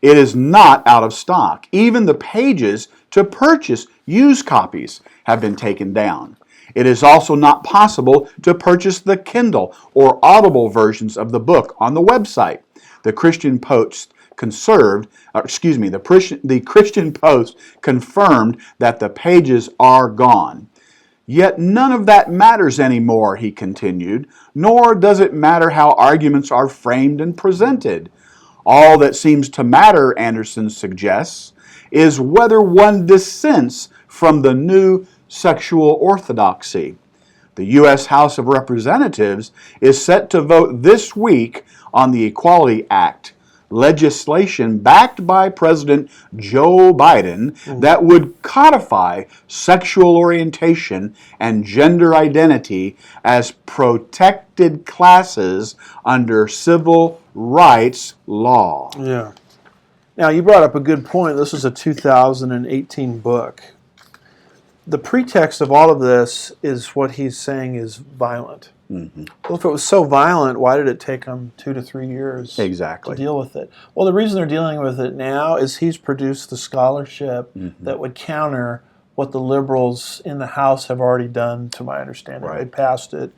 It is not out of stock. Even the pages to purchase used copies have been taken down. It is also not possible to purchase the Kindle or Audible versions of the book on the website. The Christian Post the Christian Post confirmed that the pages are gone. Yet none of that matters anymore, he continued, nor does it matter how arguments are framed and presented. All that seems to matter, Anderson suggests, is whether one dissents from the new sexual orthodoxy. The U.S. House of Representatives is set to vote this week on the Equality Act, legislation backed by President Joe Biden that would codify sexual orientation and gender identity as protected classes under civil rights law. Yeah. Now, you brought up a good point. This is a 2018 book. The pretext of all of this is what he's saying is violent. Mm-hmm. Well, if it was so violent, why did it take them 2 to 3 years Exactly. to deal with it? Well, the reason they're dealing with it now is he's produced the scholarship that would counter what the liberals in the House have already done, to my understanding. Right. They passed it.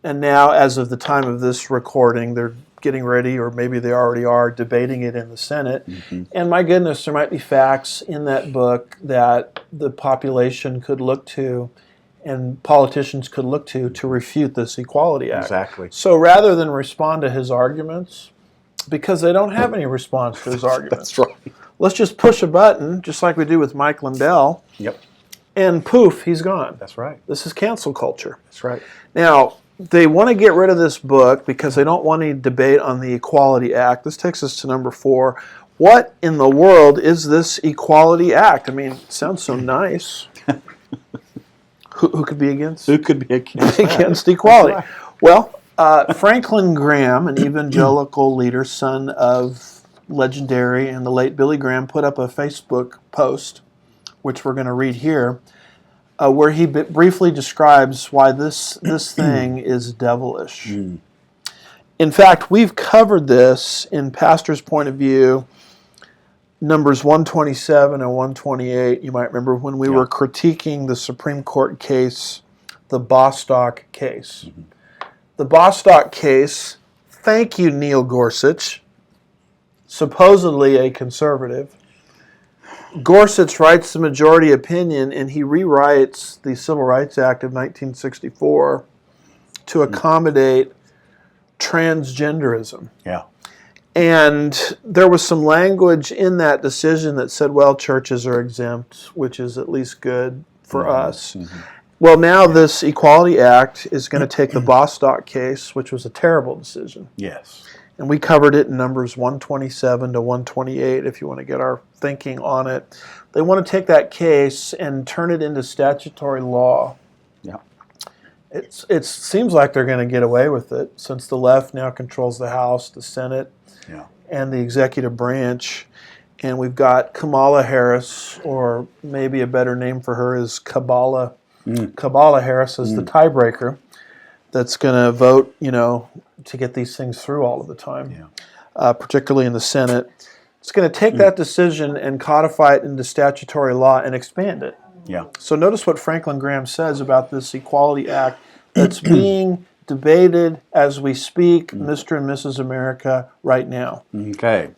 And now, as of the time of this recording, they're getting ready, or maybe they already are, debating it in the Senate. Mm-hmm. And my goodness, there might be facts in that book that the population could look to and politicians could look to refute this Equality Act. Exactly. So rather than respond to his arguments, because they don't have any response to his arguments. That's right. Let's just push a button, just like we do with Mike Lindell, Yep. and poof, he's gone. That's right. This is cancel culture. That's right. Now, they want to get rid of this book because they don't want any debate on the Equality Act. This takes us to number 4. What in the world is this Equality Act? I mean, it sounds so nice. Who could be against? Who could be against against equality? Right. Well, Franklin Graham, an evangelical leader, son of legendary and the late Billy Graham, put up a Facebook post, which we're going to read here, where he briefly describes why this thing is devilish. Mm. In fact, we've covered this in Pastor's Point of View, Numbers 127 and 128. You might remember when we were critiquing the Supreme Court case, the Bostock case. Mm-hmm. The Bostock case, thank you, Neil Gorsuch, supposedly a conservative. Gorsuch writes the majority opinion, and he rewrites the Civil Rights Act of 1964 to accommodate transgenderism. Yeah. And there was some language in that decision that said, well, churches are exempt, which is at least good for us. Mm-hmm. Well, now this Equality Act is going to take the Bostock case, which was a terrible decision. Yes. And we covered it in Numbers 127 to 128, if you want to get our thinking on it. They want to take that case and turn it into statutory law. Yeah. It seems like they're going to get away with it, since the left now controls the House, the Senate, and the executive branch. And we've got Kamala Harris, or maybe a better name for her is Kabbalah. Kamala Harris is the tiebreaker that's going to vote, to get these things through all of the time, particularly in the Senate. It's going to take that decision and codify it into statutory law and expand it. Yeah. So notice what Franklin Graham says about this Equality Act that's being debated as we speak, Mr. and Mrs. America, right now. Okay.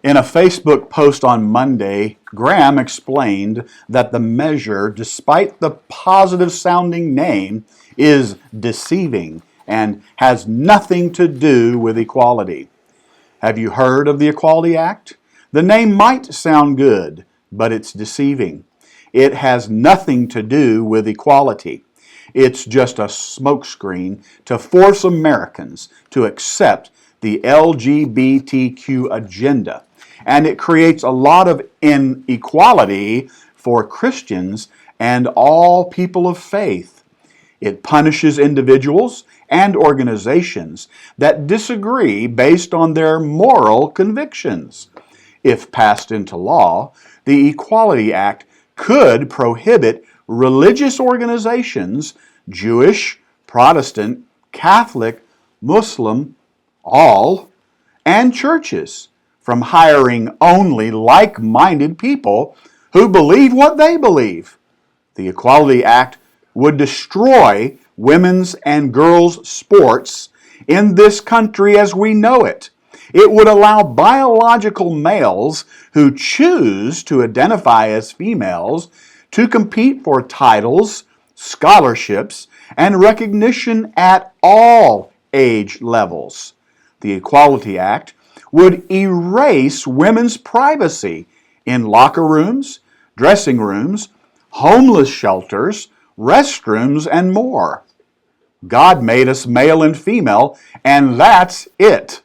In a Facebook post on Monday, Graham explained that the measure, despite the positive-sounding name, is deceiving and has nothing to do with equality. Have you heard of the Equality Act? The name might sound good, but it's deceiving. It has nothing to do with equality. It's just a smokescreen to force Americans to accept the LGBTQ agenda. And it creates a lot of inequality for Christians and all people of faith. It punishes individuals and organizations that disagree based on their moral convictions. If passed into law, the Equality Act could prohibit religious organizations, Jewish, Protestant, Catholic, Muslim, all, and churches from hiring only like-minded people who believe what they believe. The Equality Act would destroy women's and girls' sports in this country as we know it. It would allow biological males who choose to identify as females to compete for titles, scholarships, and recognition at all age levels. The Equality Act would erase women's privacy in locker rooms, dressing rooms, homeless shelters, restrooms, and more. God made us male and female, and that's it.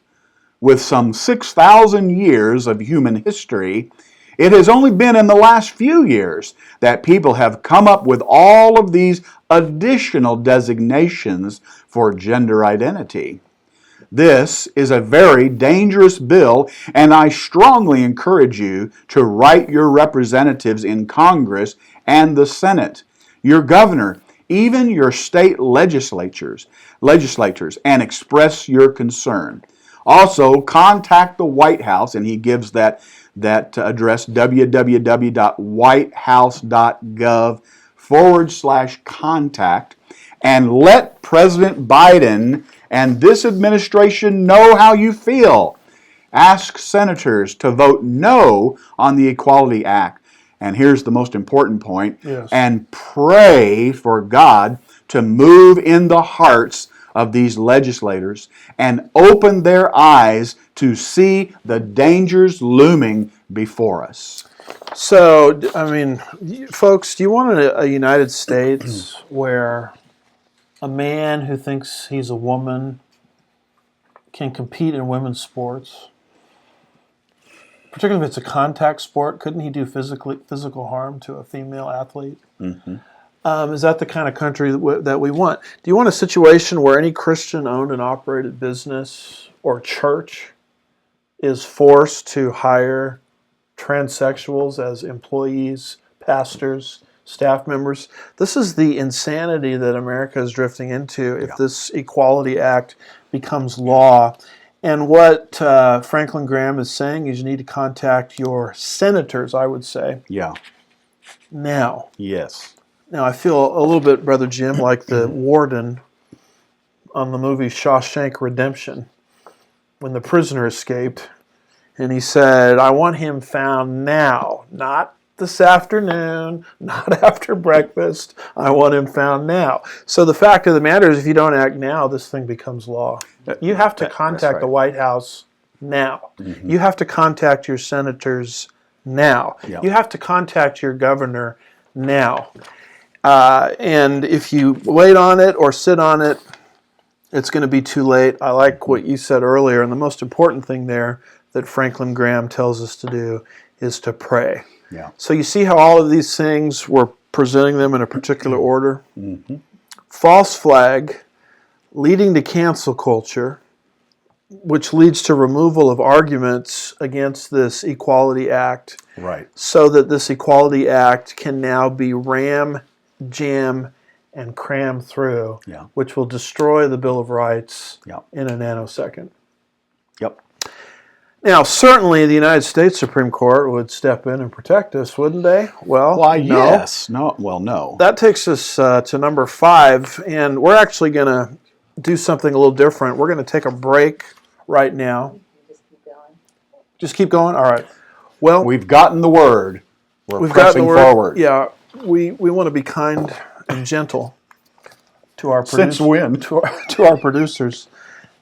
With some 6,000 years of human history, it has only been in the last few years that people have come up with all of these additional designations for gender identity. This is a very dangerous bill, and I strongly encourage you to write your representatives in Congress and the Senate, your governor, even your state legislators, and express your concern. Also, contact the White House, and he gives that address, www.whitehouse.gov/contact, and let President Biden and this administration know how you feel. Ask senators to vote no on the Equality Act. And here's the most important point. Yes. And pray for God to move in the hearts of these legislators and open their eyes to see the dangers looming before us. So, I mean, folks, do you want a United States where a man who thinks he's a woman can compete in women's sports? Particularly if it's a contact sport, couldn't he do physical harm to a female athlete? Mm-hmm. Is that the kind of country that we want? Do you want a situation where any Christian-owned and operated business or church is forced to hire transsexuals as employees, pastors, staff members? This is the insanity that America is drifting into if this Equality Act becomes law. And what Franklin Graham is saying is you need to contact your senators, I would say. Yeah. Now. Yes. Now, I feel a little bit, Brother Jim, like the warden on the movie Shawshank Redemption when the prisoner escaped. And he said, I want him found now, not this afternoon, not after breakfast. I want him found now. So the fact of the matter is, if you don't act now, this thing becomes law. You have to contact the White House now. Mm-hmm. You have to contact your senators now. Yep. You have to contact your governor now. And if you wait on it or sit on it, it's going to be too late. I like what you said earlier, and the most important thing there that Franklin Graham tells us to do is to pray. Yeah. So you see how all of these things, we're presenting them in a particular order? Mm-hmm. False flag, leading to cancel culture, which leads to removal of arguments against this Equality Act. Right. So that this Equality Act can now be jam, and cram through, which will destroy the Bill of Rights in a nanosecond. Yep. Now, certainly the United States Supreme Court would step in and protect us, wouldn't they? Well, why, no. Yes. No. Well, no. That takes us to number 5, and we're actually going to do something a little different. We're going to take a break right now. Just keep going. Just keep going? All right. Well, we've gotten the word. We're pressing forward. Yeah. We want to be kind and gentle to our Since when? To our producers.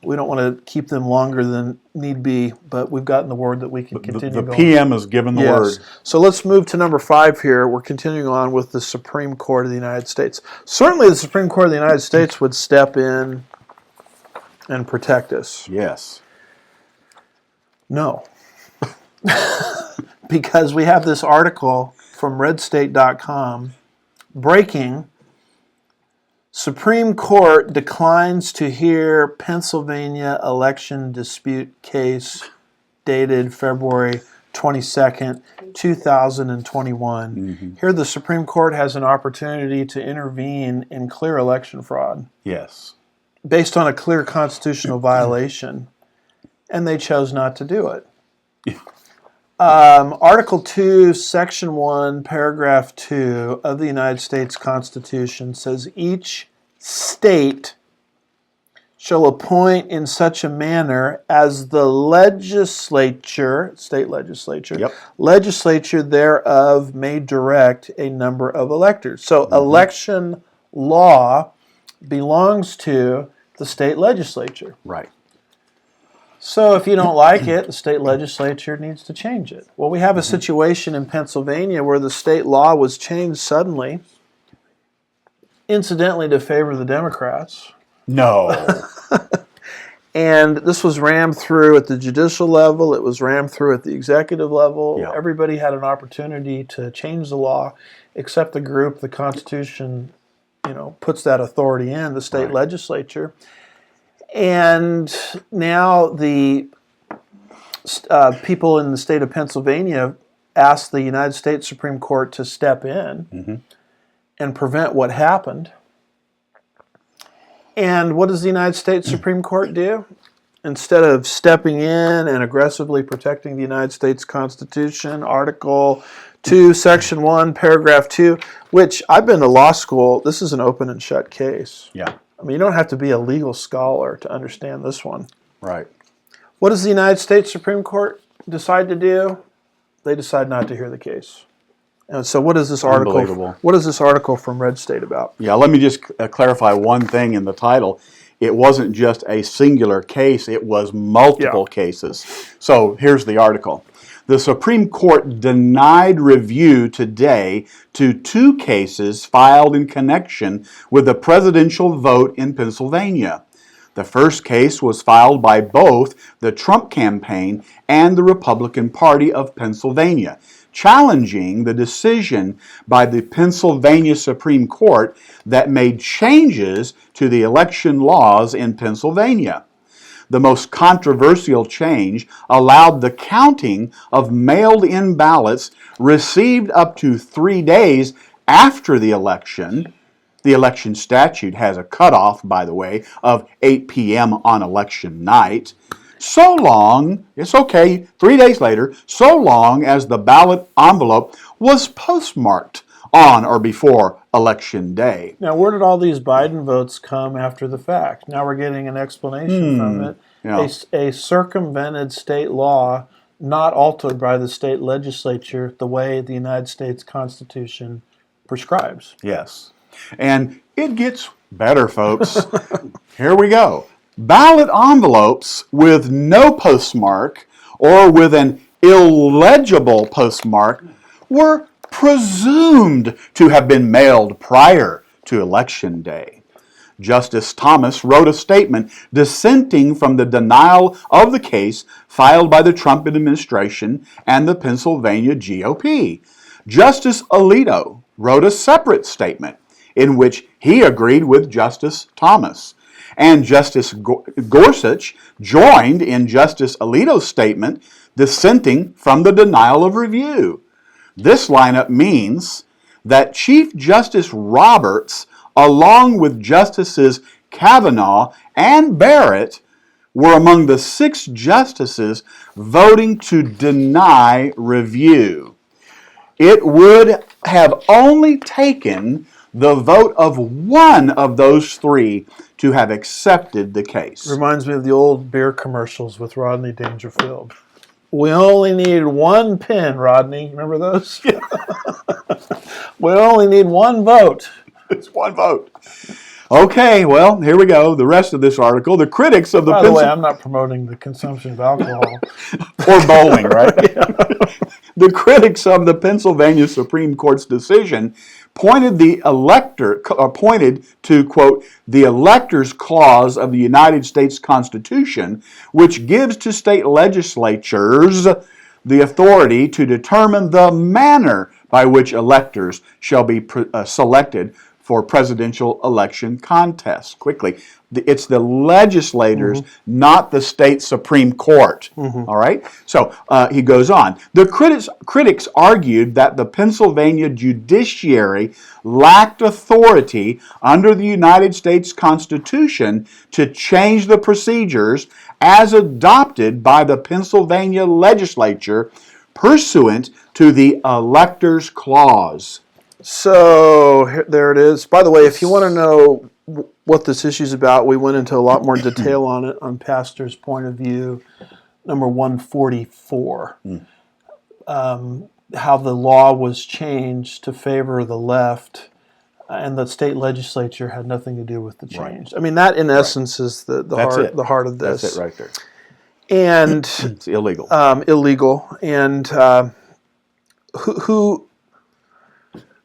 We don't want to keep them longer than need be, but we've gotten the word that we can continue the going. PM has given the word. So let's move to number 5 here. We're continuing on with the Supreme Court of the United States. Certainly the Supreme Court of the United States would step in and protect us. Yes. No. Because we have this article from redstate.com, breaking, Supreme Court declines to hear Pennsylvania election dispute case dated February 22nd, 2021. Mm-hmm. Here the Supreme Court has an opportunity to intervene in clear election fraud. Yes. Based on a clear constitutional violation. and they chose not to do it. Article 2, Section 1, Paragraph 2 of the United States Constitution says each state shall appoint in such a manner as the legislature, state legislature, legislature thereof may direct a number of electors. So election law belongs to the state legislature. Right. So if you don't like it, the state legislature needs to change it. Well, we have a situation in Pennsylvania where the state law was changed suddenly, incidentally to favor the Democrats. No. And this was rammed through at the judicial level. It was rammed through at the executive level. Yeah. Everybody had an opportunity to change the law, except the group the Constitution, puts that authority in, the state legislature. And now the people in the state of Pennsylvania asked the United States Supreme Court to step in and prevent what happened. And what does the United States Supreme Court do? Instead of stepping in and aggressively protecting the United States Constitution, Article 2, Section 1, Paragraph 2, which I've been to law school, this is an open and shut case. Yeah. I mean, you don't have to be a legal scholar to understand this one. Right. What does the United States Supreme Court decide to do? They decide not to hear the case. And so what is this article? Unbelievable. What is this article from Red State about? Yeah, let me just clarify one thing in the title. It wasn't just a singular case, it was multiple cases. So here's the article. The Supreme Court denied review today to 2 cases filed in connection with the presidential vote in Pennsylvania. The first case was filed by both the Trump campaign and the Republican Party of Pennsylvania, challenging the decision by the Pennsylvania Supreme Court that made changes to the election laws in Pennsylvania. The most controversial change allowed the counting of mailed-in ballots received up to 3 days after the election. The election statute has a cutoff, by the way, of 8 p.m. on election night. So long, it's okay, 3 days later, so long as the ballot envelope was postmarked on or before Election Day. Now, where did all these Biden votes come after the fact? Now we're getting an explanation from it. Yeah. A circumvented state law not altered by the state legislature the way the United States Constitution prescribes. Yes. And it gets better, folks. Here we go. Ballot envelopes with no postmark or with an illegible postmark were presumed to have been mailed prior to Election Day. Justice Thomas wrote a statement dissenting from the denial of the case filed by the Trump administration and the Pennsylvania GOP. Justice Alito wrote a separate statement in which he agreed with Justice Thomas. And Justice Gorsuch joined in Justice Alito's statement dissenting from the denial of review. This lineup means that Chief Justice Roberts, along with Justices Kavanaugh and Barrett, were among the 6 justices voting to deny review. It would have only taken the vote of one of those 3 to have accepted the case. Reminds me of the old beer commercials with Rodney Dangerfield. We only need 1 pin, Rodney. Remember those? Yeah. We only need 1 vote. It's 1 vote. Okay, well, here we go. The rest of this article. The critics of the By the way, I'm not promoting the consumption of alcohol. or bowling, right? The critics of the Pennsylvania Supreme Court's decision pointed to, quote, the electors clause of the United States Constitution, which gives to state legislatures the authority to determine the manner by which electors shall be selected for presidential election contests. Quickly, it's the legislators, not the state Supreme Court. All right? So he goes on. The critics argued that the Pennsylvania judiciary lacked authority under the United States Constitution to change the procedures as adopted by the Pennsylvania legislature pursuant to the Electors Clause. So there it is. By the way, if you want to know what this issue is about, we went into a lot more detail on it on Pastor's Point of View, number 144. How the law was changed to favor the left, and the state legislature had nothing to do with the change. Right. I mean, that in essence is the heart of this. That's it right there. And it's illegal. Illegal. And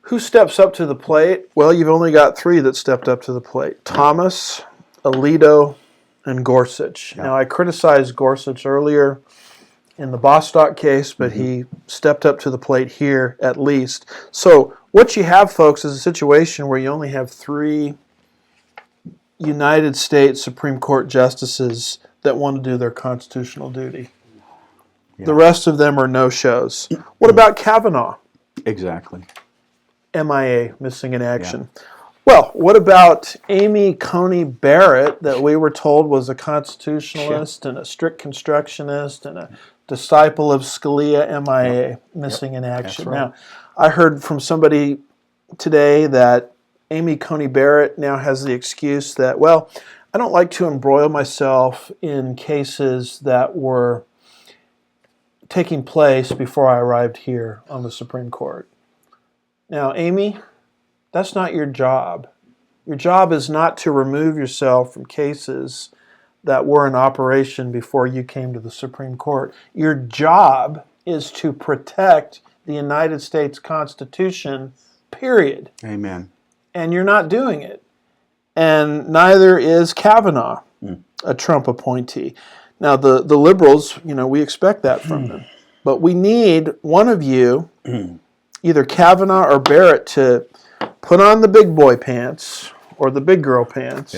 who steps up to the plate? Well, you've only got three that stepped up to the plate: Thomas, Alito, and Gorsuch. Yeah. Now, I criticized Gorsuch earlier in the Bostock case, but he stepped up to the plate here at least. So what you have, folks, is a situation where you only have three United States Supreme Court justices that want to do their constitutional duty. Yeah. The rest of them are no-shows. What about Kavanaugh? Exactly. MIA, missing in action. Yeah. Well, what about Amy Coney Barrett, that we were told was a constitutionalist and a strict constructionist and a disciple of Scalia, MIA, missing in action. Right. Now, I heard from somebody today that Amy Coney Barrett now has the excuse that, well, I don't like to embroil myself in cases that were taking place before I arrived here on the Supreme Court. Now, Amy, that's not your job. Your job is not to remove yourself from cases that were in operation before you came to the Supreme Court. Your job is to protect the United States Constitution, period. Amen. And you're not doing it. And neither is Kavanaugh, a Trump appointee. Now, the liberals, we expect that from them. But we need one of you, either Kavanaugh or Barrett, to put on the big boy pants or the big girl pants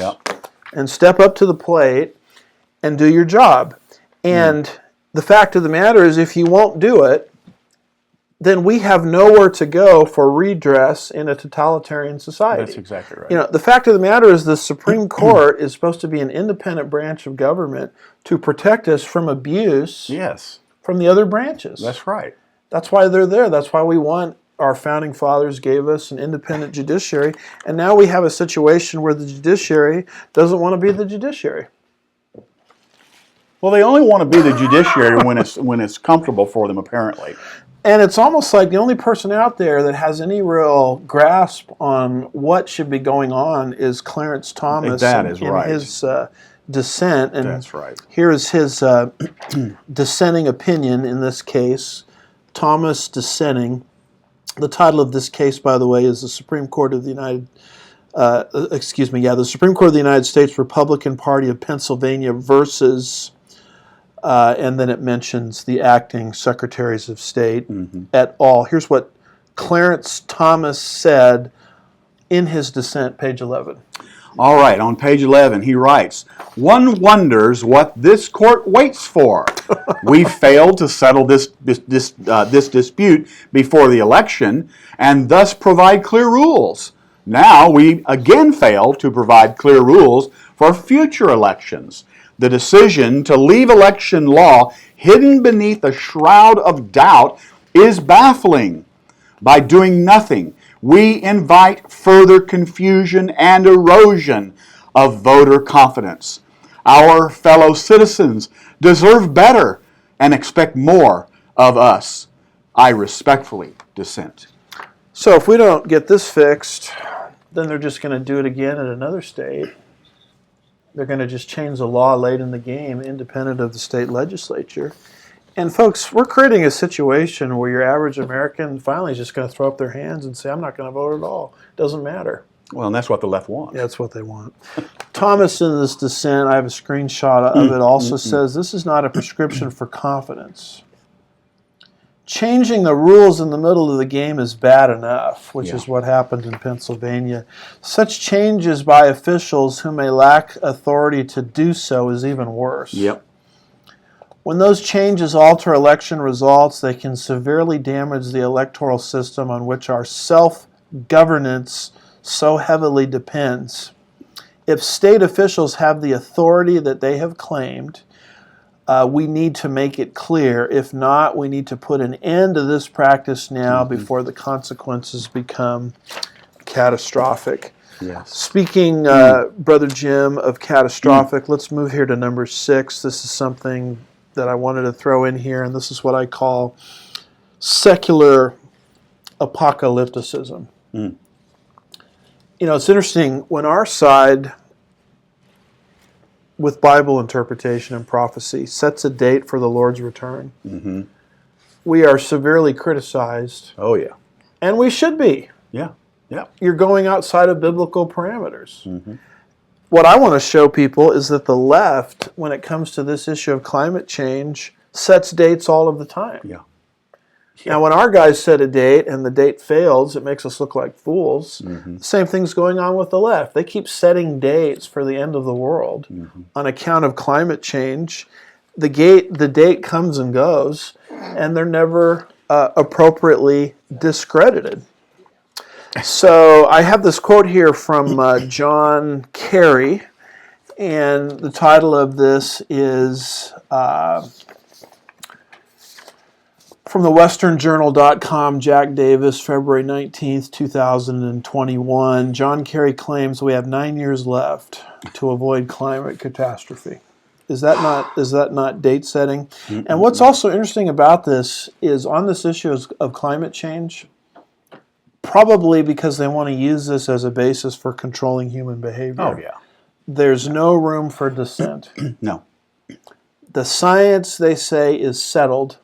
and step up to the plate and do your job. And the fact of the matter is, if you won't do it, then we have nowhere to go for redress in a totalitarian society. That's exactly right. The fact of the matter is the Supreme Court is supposed to be an independent branch of government to protect us from abuse from the other branches. That's right. That's why they're there. That's why we want, our founding fathers gave us an independent judiciary, and now we have a situation where the judiciary doesn't want to be the judiciary. Well, they only want to be the judiciary when it's comfortable for them, apparently. And it's almost like the only person out there that has any real grasp on what should be going on is Clarence Thomas in his dissent. And that's right. Here is his dissenting opinion in this case. Thomas dissenting. The title of this case, by the way, is the Supreme Court of the the Supreme Court of the United States Republican Party of Pennsylvania versus, and then it mentions the acting secretaries of state et al. Here's what Clarence Thomas said in his dissent, page 11. All right, on page 11, he writes, "One wonders what this court waits for. We failed to settle this dispute before the election and thus provide clear rules. Now we again fail to provide clear rules for future elections. The decision to leave election law hidden beneath a shroud of doubt is baffling. By doing nothing, we invite further confusion and erosion of voter confidence. Our fellow citizens deserve better and expect more of us. I respectfully dissent." So if we don't get this fixed, then they're just going to do it again in another state. They're going to just change the law late in the game, independent of the state legislature. And folks, we're creating a situation where your average American finally is just going to throw up their hands and say, I'm not going to vote at all. It doesn't matter. Well, and that's what the left wants. Yeah, that's what they want. Thomas, in this dissent, I have a screenshot of it, also says, this is not a prescription for confidence. changing the rules in the middle of the game is bad enough, which Yeah. is what happened in Pennsylvania. Such changes by officials who may lack authority to do so is even worse. Yep. When those changes alter election results, they can severely damage the electoral system on which our self-governance so heavily depends. If state officials have the authority that they have claimed, we need to make it clear. If not, we need to put an end to this practice now before the consequences become catastrophic. Yes. Speaking, Brother Jim, of catastrophic, let's move here to number 6. This is something that I wanted to throw in here, and this is what I call secular apocalypticism. You know, it's interesting, when our side, with Bible interpretation and prophecy, sets a date for the Lord's return, we are severely criticized, Oh, yeah. and we should be. Yeah. Yeah. You're going outside of biblical parameters. What I want to show people is that the left, when it comes to this issue of climate change, sets dates all of the time. Yeah. Now, when our guys set a date and the date fails, it makes us look like fools. The same thing's going on with the left. They keep setting dates for the end of the world on account of climate change. The date comes and goes, and they're never appropriately discredited. So I have this quote here from John Kerry, and the title of this is from the westernjournal.com, Jack Davis, February 19th, 2021. John Kerry claims we have 9 years left to avoid climate catastrophe. Is that not date setting? And what's also interesting about this is on this issue of climate change, probably because they want to use this as a basis for controlling human behavior. Oh, yeah. There's no room for dissent. No. The science, they say, is settled,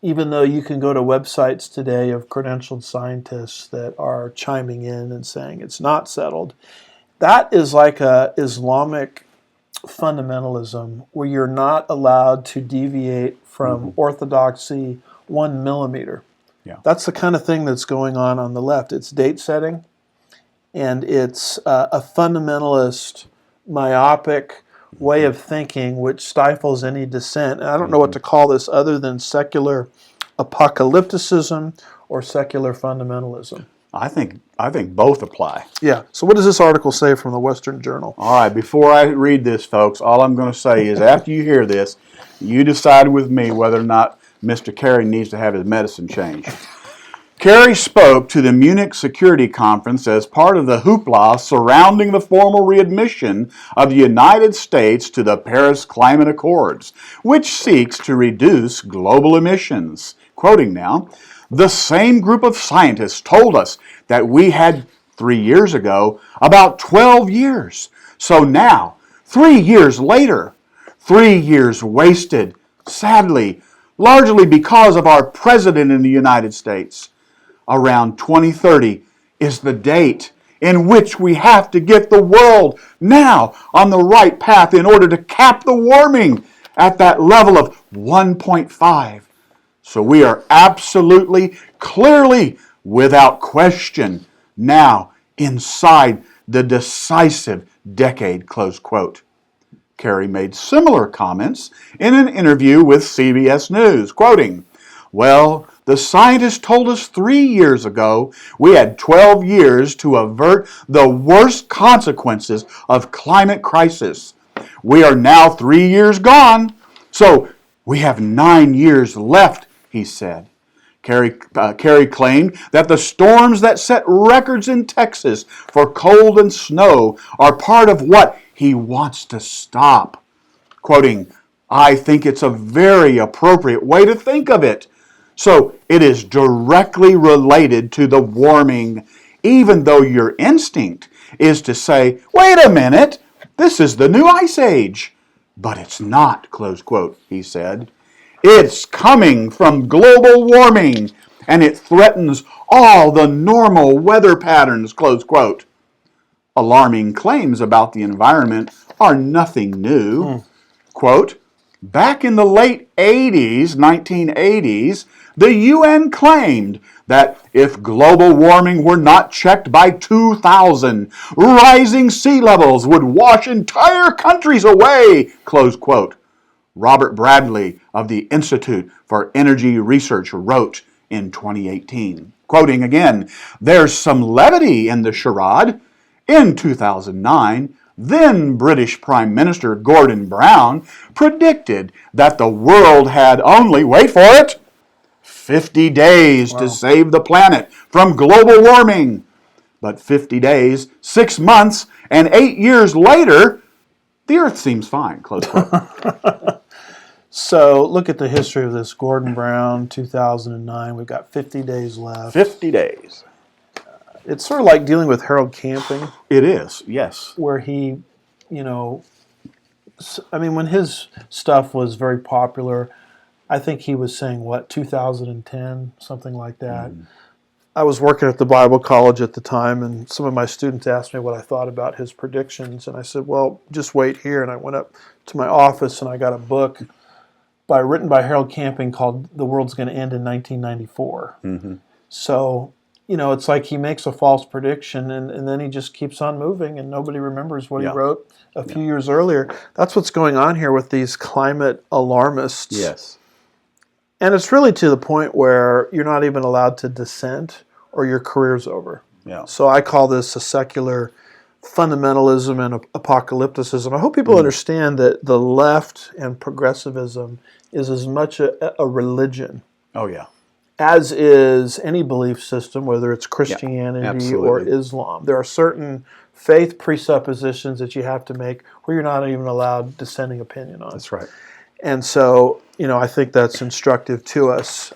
even though you can go to websites today of credentialed scientists that are chiming in and saying it's not settled. That is like a Islamic fundamentalism where you're not allowed to deviate from orthodoxy 1 millimeter. Yeah. That's the kind of thing that's going on the left. It's date setting, and it's a fundamentalist, myopic way of thinking which stifles any dissent. And I don't know what to call this other than secular apocalypticism or secular fundamentalism. I think both apply. Yeah. So what does this article say from the Western Journal? All right, before I read this, folks, all I'm going to say is after you hear this, you decide with me whether or not Mr. Kerry needs to have his medicine changed. Kerry spoke to the Munich Security Conference as part of the hoopla surrounding the formal readmission of the United States to the Paris Climate Accords, which seeks to reduce global emissions. Quoting now, "The same group of scientists told us that we had 3 years ago about 12 years. So now, 3 years later, 3 years wasted, sadly, largely because of our president in the United States. Around 2030 is the date in which we have to get the world now on the right path in order to cap the warming at that level of 1.5. So we are absolutely, clearly, without question, now inside the decisive decade," close quote. Kerry made similar comments in an interview with CBS News, quoting, "Well, the scientists told us 3 years ago we had 12 years to avert the worst consequences of climate crisis. We are now 3 years gone, so we have 9 years left," he said. Kerry claimed that the storms that set records in Texas for cold and snow are part of what he wants to stop. Quoting, "I think it's a very appropriate way to think of it. So it is directly related to the warming, even though your instinct is to say, wait a minute, this is the new ice age. But it's not," close quote, he said. "It's coming from global warming, and it threatens all the normal weather patterns," close quote. Alarming claims about the environment are nothing new. Quote, "Back in the late 1980s, The UN claimed that if global warming were not checked by 2000, rising sea levels would wash entire countries away, close quote. Robert Bradley of the Institute for Energy Research wrote in 2018, quoting again, "There's some levity in the charade. In 2009, then British Prime Minister Gordon Brown predicted that the world had only, wait for it, 50 days to save the planet from global warming. But 50 days, 6 months, and 8 years later, the Earth seems fine," close quote. So look at the history of this. Gordon Brown, 2009. We've got 50 days left. 50 days. It's sort of like dealing with Harold Camping, It is, yes. where he, when his stuff was very popular, I think he was saying, 2010, something like that. I was working at the Bible college at the time, and some of my students asked me what I thought about his predictions, and I said, well, just wait here. And I went up to my office, and I got a book written by Harold Camping called The World's Going to End in 1994. So, it's like he makes a false prediction, and then he just keeps on moving, and nobody remembers what he wrote a few years earlier. That's what's going on here with these climate alarmists. Yes. And it's really to the point where you're not even allowed to dissent or your career's over. Yeah. So I call this a secular fundamentalism and apocalypticism. I hope people understand that the left and progressivism is as much a religion Oh, yeah. as is any belief system, whether it's Christianity absolutely. or Islam. There are certain faith presuppositions that you have to make where you're not even allowed dissenting opinion on. That's right. And so, I think that's instructive to us.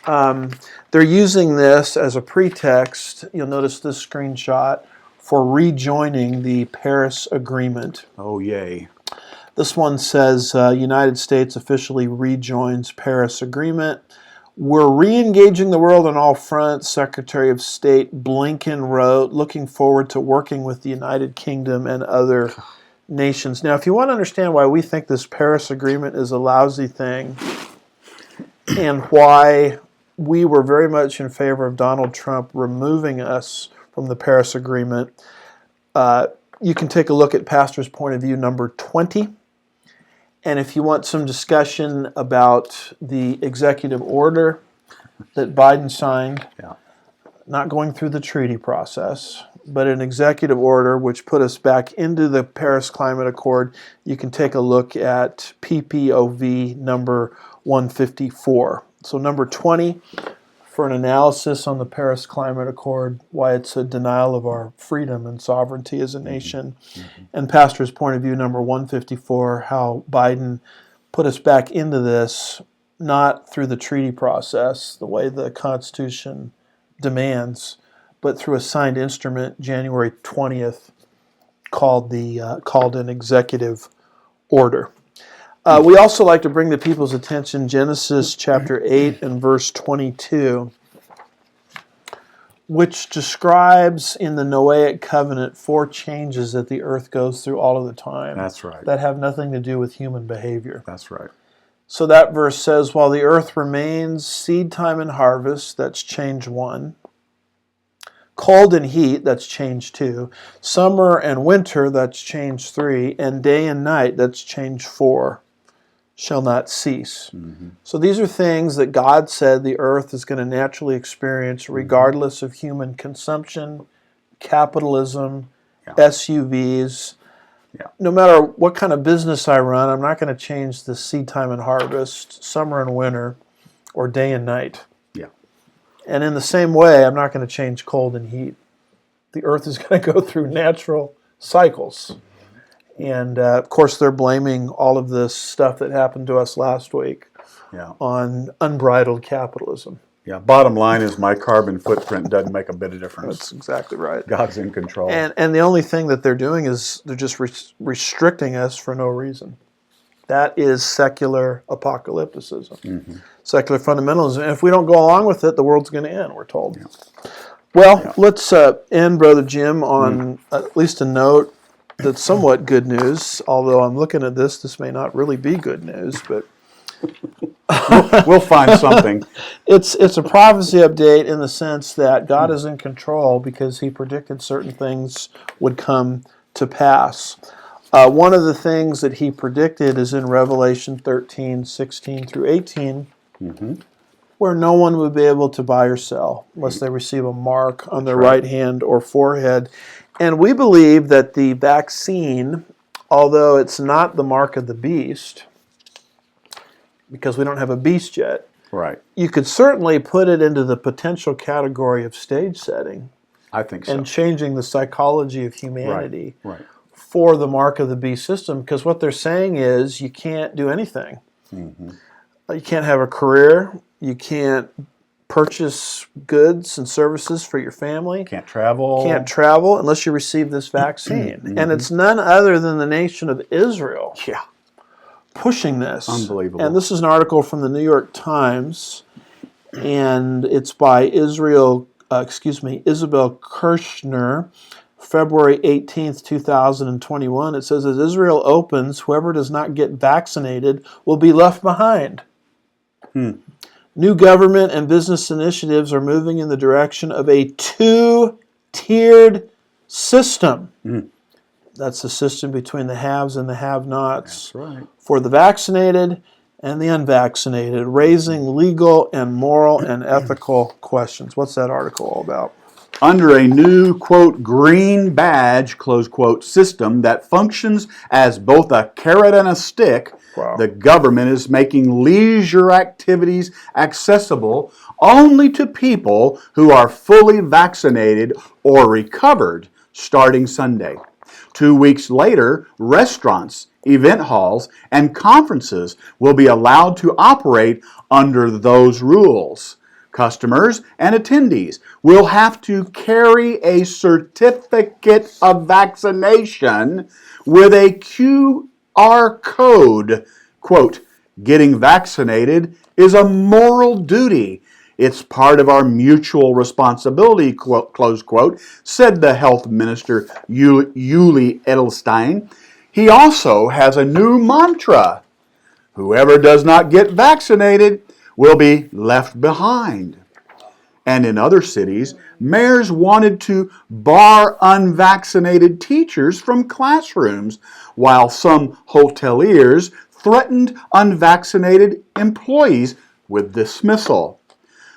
They're using this as a pretext. You'll notice this screenshot for rejoining the Paris Agreement. Oh, yay. This one says, United States officially rejoins Paris Agreement. We're re-engaging the world on all fronts, Secretary of State Blinken wrote, looking forward to working with the United Kingdom and other nations. Now, if you want to understand why we think this Paris Agreement is a lousy thing and why we were very much in favor of Donald Trump removing us from the Paris Agreement, you can take a look at Pastor's Point of View number 20. And if you want some discussion about the executive order that Biden signed, not going through the treaty process, but an executive order which put us back into the Paris Climate Accord, you can take a look at PPOV number 154. So number 20, for an analysis on the Paris Climate Accord, why it's a denial of our freedom and sovereignty as a nation. And Pastor's Point of View number 154, how Biden put us back into this, not through the treaty process, the way the Constitution demands, but through a signed instrument, January 20th, called an executive order. We also like to bring to people's attention Genesis chapter 8 and verse 22, which describes in the Noahic covenant 4 changes that the earth goes through all of the time. That's right. That have nothing to do with human behavior. That's right. So that verse says, while the earth remains, seed time and harvest, that's change 1. Cold and heat, that's change 2. Summer and winter, that's change 3. And day and night, that's change 4. Shall not cease. So these are things that God said the earth is going to naturally experience regardless of human consumption, capitalism, SUVs. No matter what kind of business I run, I'm not going to change the seed time and harvest, summer and winter, or day and night. And in the same way, I'm not going to change cold and heat. The earth is going to go through natural cycles. And, of course, they're blaming all of this stuff that happened to us last week on unbridled capitalism. Bottom line is my carbon footprint doesn't make a bit of difference. That's exactly right. God's in control. And the only thing that they're doing is they're just restricting us for no reason. That is secular apocalypticism, secular fundamentalism. And if we don't go along with it, the world's going to end, we're told. Well, let's end, Brother Jim, on at least a note that's somewhat good news, although I'm looking at this may not really be good news, but We'll find something. It's a prophecy update in the sense that God is in control because he predicted certain things would come to pass. One of the things that he predicted is in Revelation 13, 16 through 18, where no one would be able to buy or sell unless they receive a mark on their right hand or forehead. And we believe that the vaccine, although it's not the mark of the beast, because we don't have a beast yet, Right. you could certainly put it into the potential category of stage setting I think so. and changing the psychology of humanity Right. for the mark of the beast system, because what they're saying is you can't do anything. You can't have a career. You can't purchase goods and services for your family. Can't travel. Can't travel unless you receive this vaccine. And it's none other than the nation of Israel Yeah. pushing this. Unbelievable. And this is an article from the New York Times, and it's by Isabel Kirshner, February 18th, 2021. It says, as Israel opens, whoever does not get vaccinated will be left behind. New government and business initiatives are moving in the direction of a two-tiered system. That's the system between the haves and the have-nots. That's right. For the vaccinated and the unvaccinated, raising legal and moral and ethical questions. What's that article all about? Under a new, quote, green badge, close quote, system that functions as both a carrot and a stick, the government is making leisure activities accessible only to people who are fully vaccinated or recovered starting Sunday. 2 weeks later, restaurants, event halls, and conferences will be allowed to operate under those rules. Customers and attendees will have to carry a certificate of vaccination with a QR code. Quote, getting vaccinated is a moral duty. It's part of our mutual responsibility, quote, close quote, said the health minister, Yuli Edelstein. He also has a new mantra. Whoever does not get vaccinated will be left behind. And in other cities, mayors wanted to bar unvaccinated teachers from classrooms, while some hoteliers threatened unvaccinated employees with dismissal.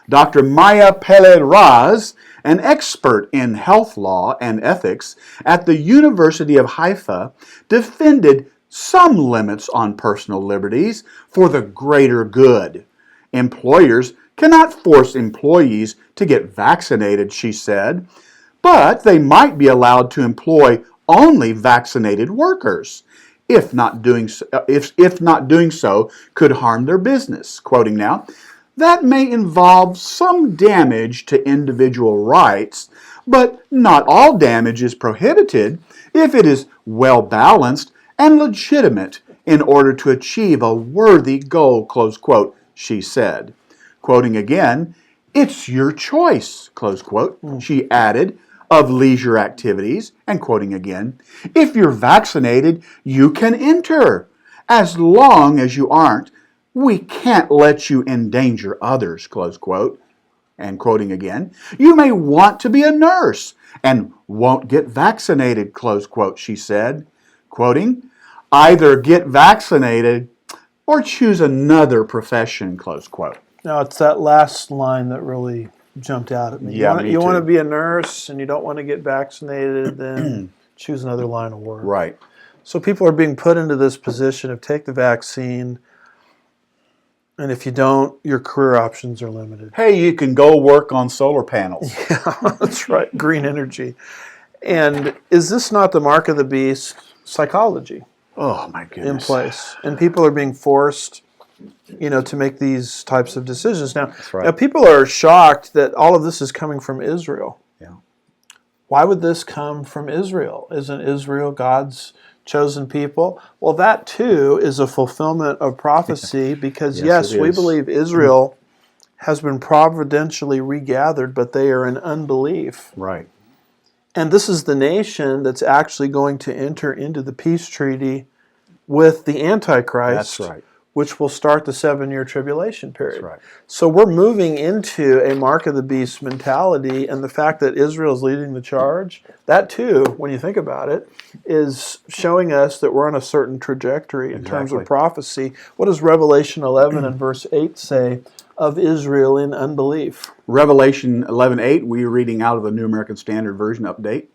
Dr. Maya Pele-Raz, an expert in health law and ethics at the University of Haifa, defended some limits on personal liberties for the greater good. Employers cannot force employees to get vaccinated, she said, but they might be allowed to employ only vaccinated workers, if not doing so could harm their business. Quoting now, that may involve some damage to individual rights, but not all damage is prohibited if it is well balanced and legitimate in order to achieve a worthy goal, close quote, she said. Quoting again, it's your choice, close quote, she added, of leisure activities, and quoting again, if you're vaccinated, you can enter. As long as you aren't, we can't let you endanger others, close quote. And quoting again, you may want to be a nurse and won't get vaccinated, close quote, she said. Quoting, either get vaccinated or choose another profession, close quote. Now, it's that last line that really jumped out at me. Yeah, you want to be a nurse and you don't want to get vaccinated, then choose another line of work. Right. So people are being put into this position of take the vaccine, and if you don't, your career options are limited. Hey, you can go work on solar panels. Yeah, that's right, green energy. And is this not the mark of the beast psychology Oh, my goodness. in place? And people are being forced, to make these types of decisions. Now, right. now, people are shocked that all of this is coming from Israel. Yeah. Why would this come from Israel? Isn't Israel God's chosen people? Well, that too is a fulfillment of prophecy because, yes, we believe Israel has been providentially regathered, but they are in unbelief. Right. And this is the nation that's actually going to enter into the peace treaty with the Antichrist. That's right. which will start the 7-year tribulation period. That's right. So we're moving into a mark of the beast mentality, and the fact that Israel is leading the charge, that too, when you think about it, is showing us that we're on a certain trajectory in terms of Exactly. prophecy. What does Revelation 11 and verse 8 say of Israel in unbelief? Revelation 11:8, we're reading out of the New American Standard Version update.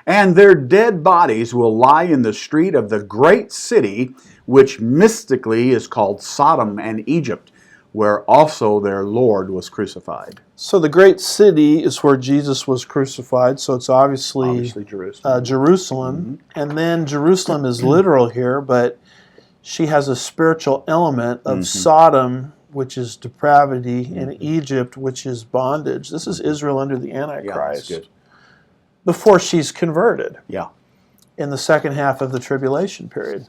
And their dead bodies will lie in the street of the great city, which mystically is called Sodom and Egypt, where also their Lord was crucified. So the great city is where Jesus was crucified, so it's obviously Jerusalem. Jerusalem. And then Jerusalem is literal here, but she has a spiritual element of Sodom, which is depravity, and Egypt, which is bondage. This is Israel under the Antichrist. Yeah, that's good. Before she's converted Yeah. in the second half of the tribulation period.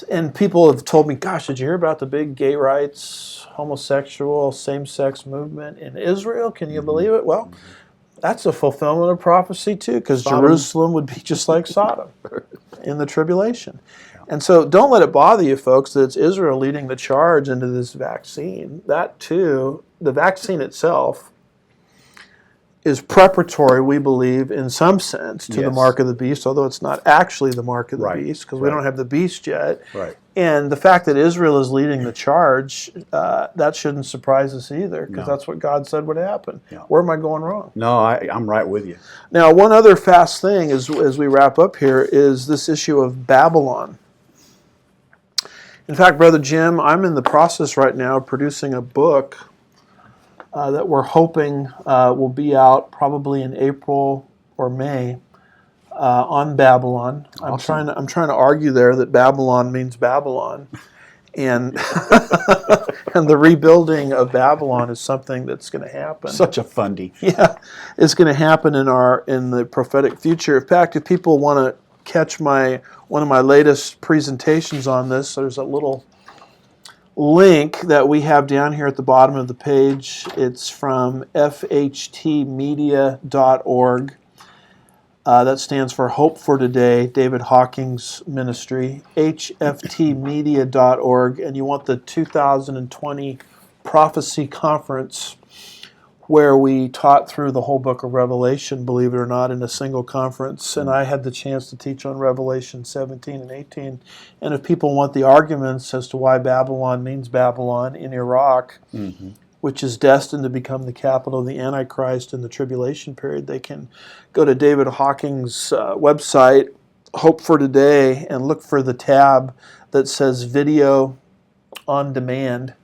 And people have told me, gosh, did you hear about the big gay rights, homosexual, same-sex movement in Israel? Can you believe it? Well, that's a fulfillment of prophecy too, because Jerusalem would be just like Sodom in the tribulation. And so don't let it bother you, folks, that it's Israel leading the charge into this vaccine. That too, the vaccine itself is preparatory, we believe, in some sense, to the Yes. mark of the beast, although it's not actually the mark of the Right. beast, because we don't have the beast yet. Right. And the fact that Israel is leading the charge, that shouldn't surprise us either, because No. that's what God said would happen. Yeah. Where am I going wrong? No, I'm right with you. Now, one other fast thing as we wrap up here is this issue of Babylon. In fact, Brother Jim, I'm in the process right now of producing a book that we're hoping will be out probably in April or May on Babylon. Awesome. I'm trying to argue there that Babylon means Babylon, and and the rebuilding of Babylon is something that's going to happen. Such a fundy. Yeah, it's going to happen in the prophetic future. In fact, if people want to catch one of my latest presentations on this, there's a little link that we have down here at the bottom of the page. It's from fhtmedia.org. That stands for Hope for Today, David Hawking's ministry, hftmedia.org, and you want the 2020 Prophecy Conference, where we taught through the whole book of Revelation, believe it or not, in a single conference. And I had the chance to teach on Revelation 17 and 18. And if people want the arguments as to why Babylon means Babylon in Iraq, which is destined to become the capital of the Antichrist in the tribulation period, they can go to David Hawking's website, Hope for Today, and look for the tab that says Video on Demand.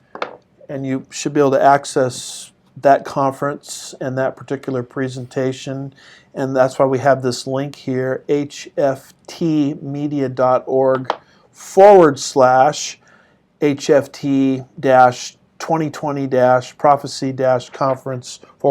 And you should be able to access that conference and that particular presentation, and that's why we have this link here, hft-media.org/HFT-2020-prophecy-conference/. A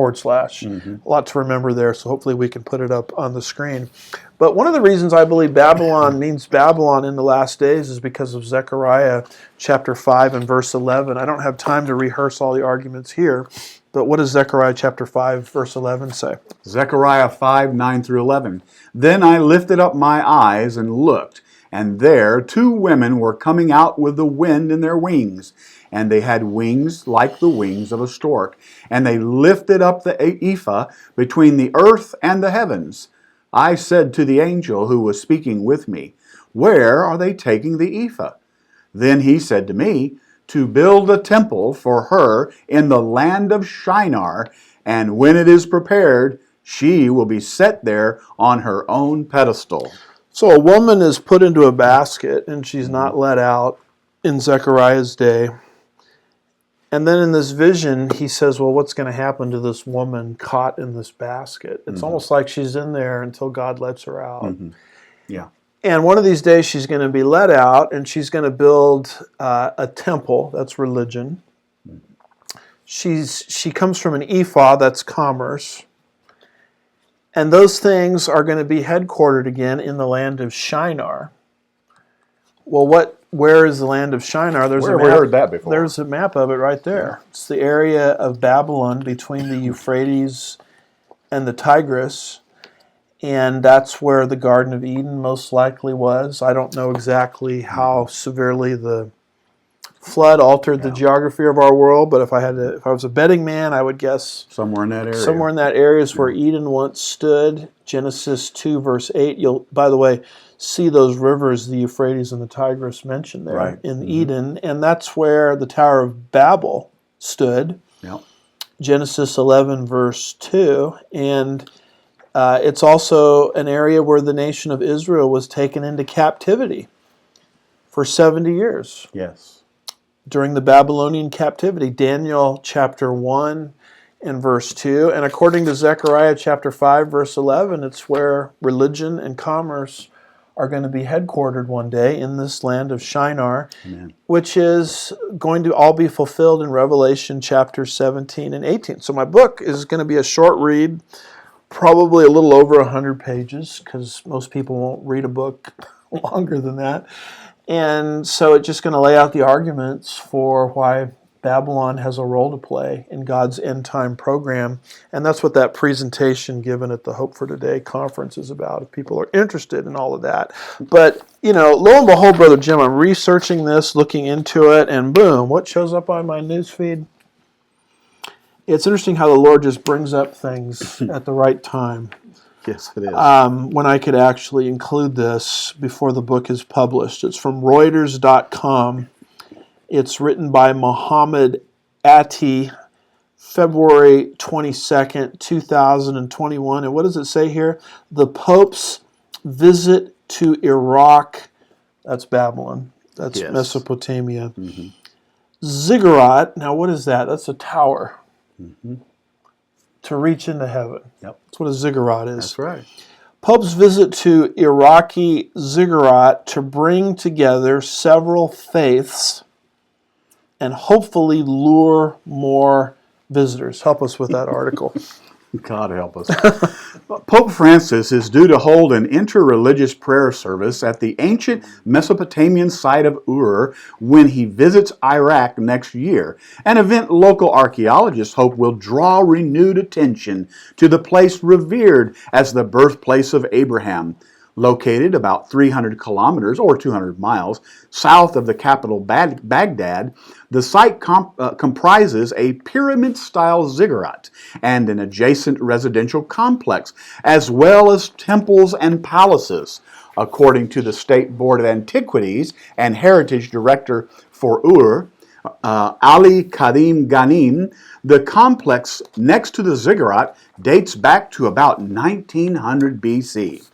lot to remember there, so hopefully we can put it up on the screen. But one of the reasons I believe Babylon means Babylon in the last days is because of Zechariah chapter 5 and verse 11. I don't have time to rehearse all the arguments here, but what does Zechariah chapter 5 verse 11 say? Zechariah 5:9-11. Then I lifted up my eyes and looked, and there 2 women were coming out with the wind in their wings, and they had wings like the wings of a stork, and they lifted up the ephah between the earth and the heavens. I said to the angel who was speaking with me, "Where are they taking the ephah?" Then he said to me, "To build a temple for her in the land of Shinar, and when it is prepared, she will be set there on her own pedestal." So a woman is put into a basket and she's not let out in Zechariah's day. And then in this vision, he says, well, what's going to happen to this woman caught in this basket? It's almost like she's in there until God lets her out. Yeah. And one of these days she's going to be let out and she's going to build a temple. That's religion. She comes from an ephah. That's commerce. And those things are going to be headquartered again in the land of Shinar. Well, where is the land of Shinar? Where have we heard that before? There's a map of it right there. It's the area of Babylon between the Euphrates and the Tigris. And that's where the Garden of Eden most likely was. I don't know exactly how severely the flood altered the geography of our world, but if I was a betting man, I would guess Somewhere in that area. somewhere in that area is where Eden once stood. Genesis 2, verse 8. You'll, by the way, see those rivers, the Euphrates and the Tigris, mentioned there in Eden, and that's where the Tower of Babel stood. Yep. Genesis 11, verse 2, and it's also an area where the nation of Israel was taken into captivity for 70 years. Yes. During the Babylonian captivity, Daniel chapter 1 and verse 2, and according to Zechariah chapter 5, verse 11, it's where religion and commerce are going to be headquartered one day in this land of Shinar, which is going to all be fulfilled in Revelation chapter 17 and 18. So my book is going to be a short read, probably a little over 100 pages, because most people won't read a book longer than that. And so it's just going to lay out the arguments for why Babylon has a role to play in God's end time program. And that's what that presentation given at the Hope for Today conference is about, if people are interested in all of that. But, lo and behold, Brother Jim, I'm researching this, looking into it, and boom, what shows up on my news feed? It's interesting how the Lord just brings up things at the right time. Yes, it is. When I could actually include this before the book is published. It's from Reuters.com. It's written by Muhammad Ati, February 22nd, 2021. And what does it say here? The Pope's visit to Iraq, that's Babylon, that's Mesopotamia. Ziggurat, now what is that? That's a tower to reach into heaven. Yep. That's what a ziggurat is. That's right. Pope's visit to Iraqi ziggurat to bring together several faiths and hopefully lure more visitors. Help us with that article. God help us. Pope Francis is due to hold an interreligious prayer service at the ancient Mesopotamian site of Ur when he visits Iraq next year, an event local archaeologists hope will draw renewed attention to the place revered as the birthplace of Abraham. Located about 300 kilometers or 200 miles south of the capital Baghdad, the site comprises a pyramid-style ziggurat and an adjacent residential complex, as well as temples and palaces. According to the State Board of Antiquities and Heritage Director for Ur, Ali Karim Ghanim, the complex next to the ziggurat dates back to about 1900 BC.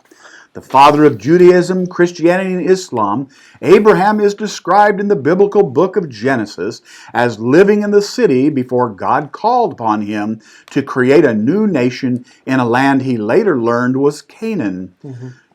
The father of Judaism, Christianity, and Islam, Abraham is described in the biblical book of Genesis as living in the city before God called upon him to create a new nation in a land he later learned was Canaan.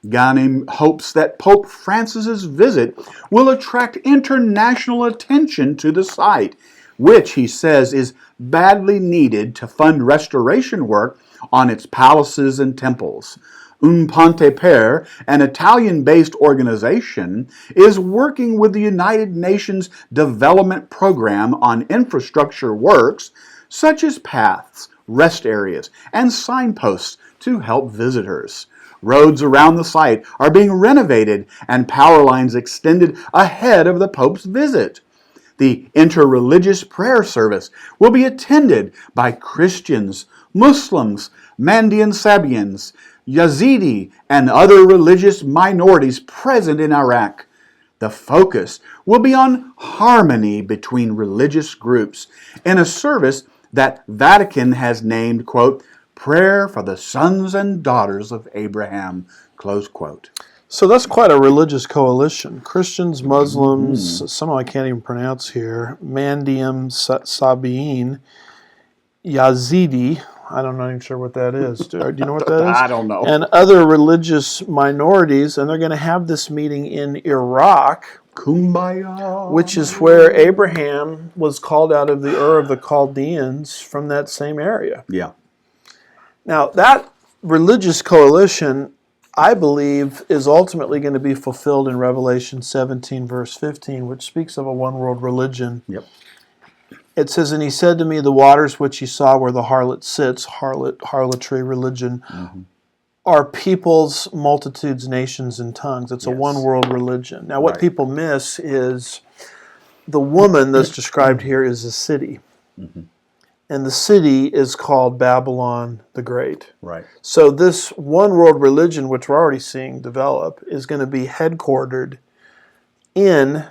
Ghanim hopes that Pope Francis's visit will attract international attention to the site, which he says is badly needed to fund restoration work on its palaces and temples. Un Ponte Per, an Italian-based organization, is working with the United Nations Development Program on infrastructure works such as paths, rest areas, and signposts to help visitors. Roads around the site are being renovated and power lines extended ahead of the Pope's visit. The interreligious prayer service will be attended by Christians, Muslims, Mandean Sabians, Yazidi, and other religious minorities present in Iraq. The focus will be on harmony between religious groups in a service that Vatican has named, quote, Prayer for the Sons and Daughters of Abraham, close quote. So that's quite a religious coalition. Christians, Muslims, some I can't even pronounce here, Mandean Sabiin, Yazidi, I'm not even sure what that is. Do you know what that is? I don't know. And other religious minorities, and they're going to have this meeting in Iraq, Kumbaya, which is where Abraham was called out of the Ur of the Chaldeans from that same area. Yeah. Now, that religious coalition, I believe, is ultimately going to be fulfilled in Revelation 17, verse 15, which speaks of a one-world religion. Yep. It says, and he said to me, the waters which he saw where the harlot sits, harlotry, religion, are peoples, multitudes, nations, and tongues. It's a one-world religion. Now, what people miss is the woman that's described here is a city. And the city is called Babylon the Great. Right. So this one world religion, which we're already seeing develop, is going to be headquartered in,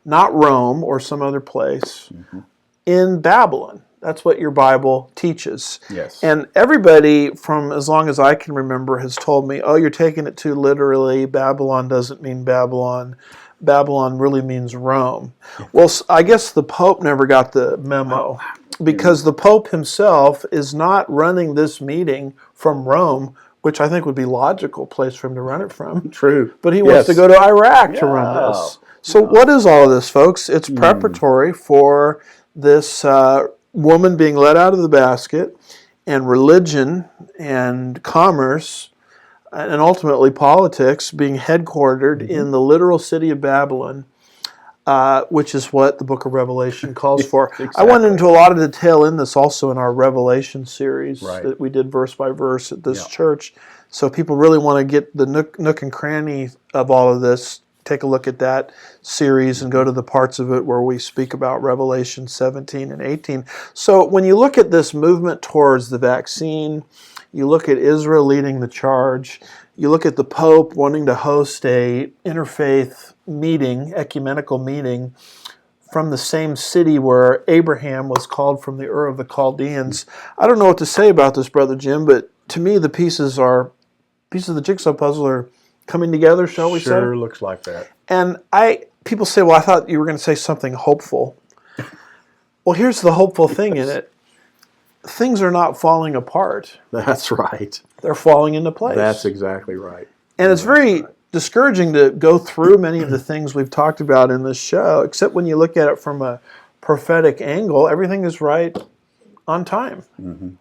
not Rome or some other place, in Babylon. That's what your Bible teaches. Yes. And everybody, from as long as I can remember, has told me, oh, you're taking it too literally. Babylon doesn't mean Babylon. Babylon really means Rome. Well, I guess the Pope never got the memo, because the Pope himself is not running this meeting from Rome, which I think would be a logical place for him to run it from. True. But he wants to go to Iraq to run Yeah. this. So what is all of this, folks? It's preparatory for this woman being let out of the basket, and religion and commerce and ultimately politics being headquartered in the literal city of Babylon, which is what the book of Revelation calls for. I went into a lot of detail in this also in our Revelation series that we did verse by verse at this church. So if people really want to get the nook and cranny of all of this, take a look at that series and go to the parts of it where we speak about Revelation 17 and 18. So when you look at this movement towards the vaccine, you look at Israel leading the charge, you look at the Pope wanting to host a interfaith meeting, ecumenical meeting, from the same city where Abraham was called from the Ur of the Chaldeans. I don't know what to say about this, Brother Jim, but to me the pieces of the jigsaw puzzle are coming together, shall we say? Sure looks like that. And people say, well, I thought you were going to say something hopeful. Well, here's the hopeful thing in it. Things are not falling apart. That's right. They're falling into place. That's exactly right. And it's very discouraging to go through many of the things we've talked about in this show, except when you look at it from a prophetic angle, everything is right on time.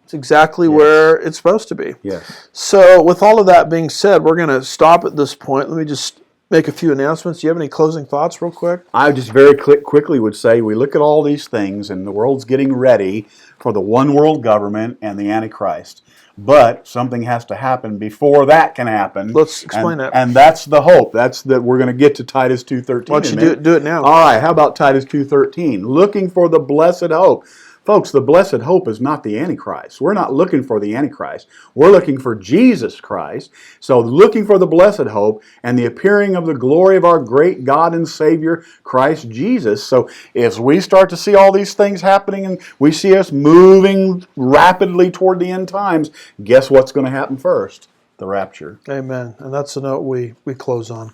It's exactly where it's supposed to be. Yes. So with all of that being said, we're going to stop at this point. Let me just make a few announcements. Do you have any closing thoughts real quick? I just very quickly would say we look at all these things and the world's getting ready for the one world government and the Antichrist. But something has to happen before that can happen. Let's explain that. And that's the hope. That's that we're going to get to Titus 2:13. Why don't you do it now? All right, how about Titus 2:13? Looking for the blessed hope. Folks, the blessed hope is not the Antichrist. We're not looking for the Antichrist. We're looking for Jesus Christ. So looking for the blessed hope and the appearing of the glory of our great God and Savior, Christ Jesus. So as we start to see all these things happening and we see us moving rapidly toward the end times, guess what's going to happen first? The rapture. Amen. And that's the note we close on.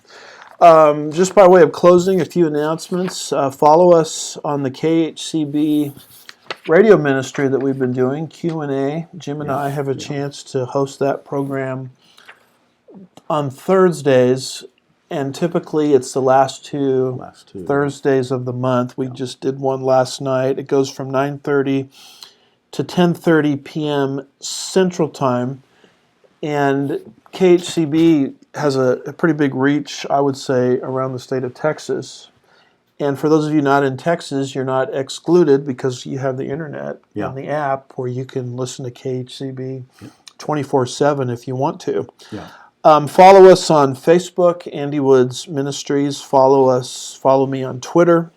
Just by way of closing, a few announcements. Follow us on the KHCB radio ministry that we've been doing, Q&A. Jim and I have a chance to host that program on Thursdays, and typically it's the last two Thursdays of the month. We just did one last night. It goes from 9:30 to 10:30 p.m. Central Time, and KHCB has a pretty big reach, I would say, around the state of Texas. And for those of you not in Texas, you're not excluded because you have the internet and the app where you can listen to KHCB 24/7 if you want to. Follow us on Facebook, Andy Woods Ministries. Follow me on Twitter.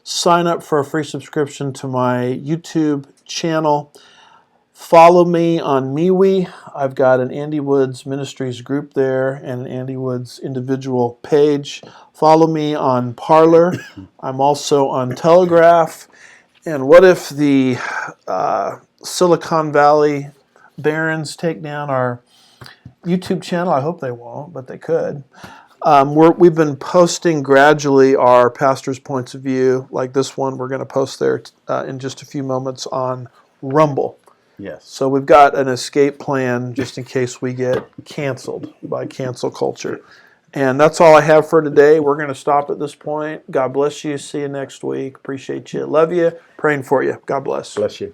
Sign up for a free subscription to my YouTube channel. Follow me on MeWe. I've got an Andy Woods Ministries group there and an Andy Woods individual page. Follow me on Parler. I'm also on Telegraph. And what if the Silicon Valley barons take down our YouTube channel? I hope they won't, but they could. We've been posting gradually our pastors' points of view, like this one. We're going to post there in just a few moments on Rumble. Yes. So we've got an escape plan just in case we get canceled by cancel culture. And that's all I have for today. We're going to stop at this point. God bless you. See you next week. Appreciate you. Love you. Praying for you. God bless. Bless you.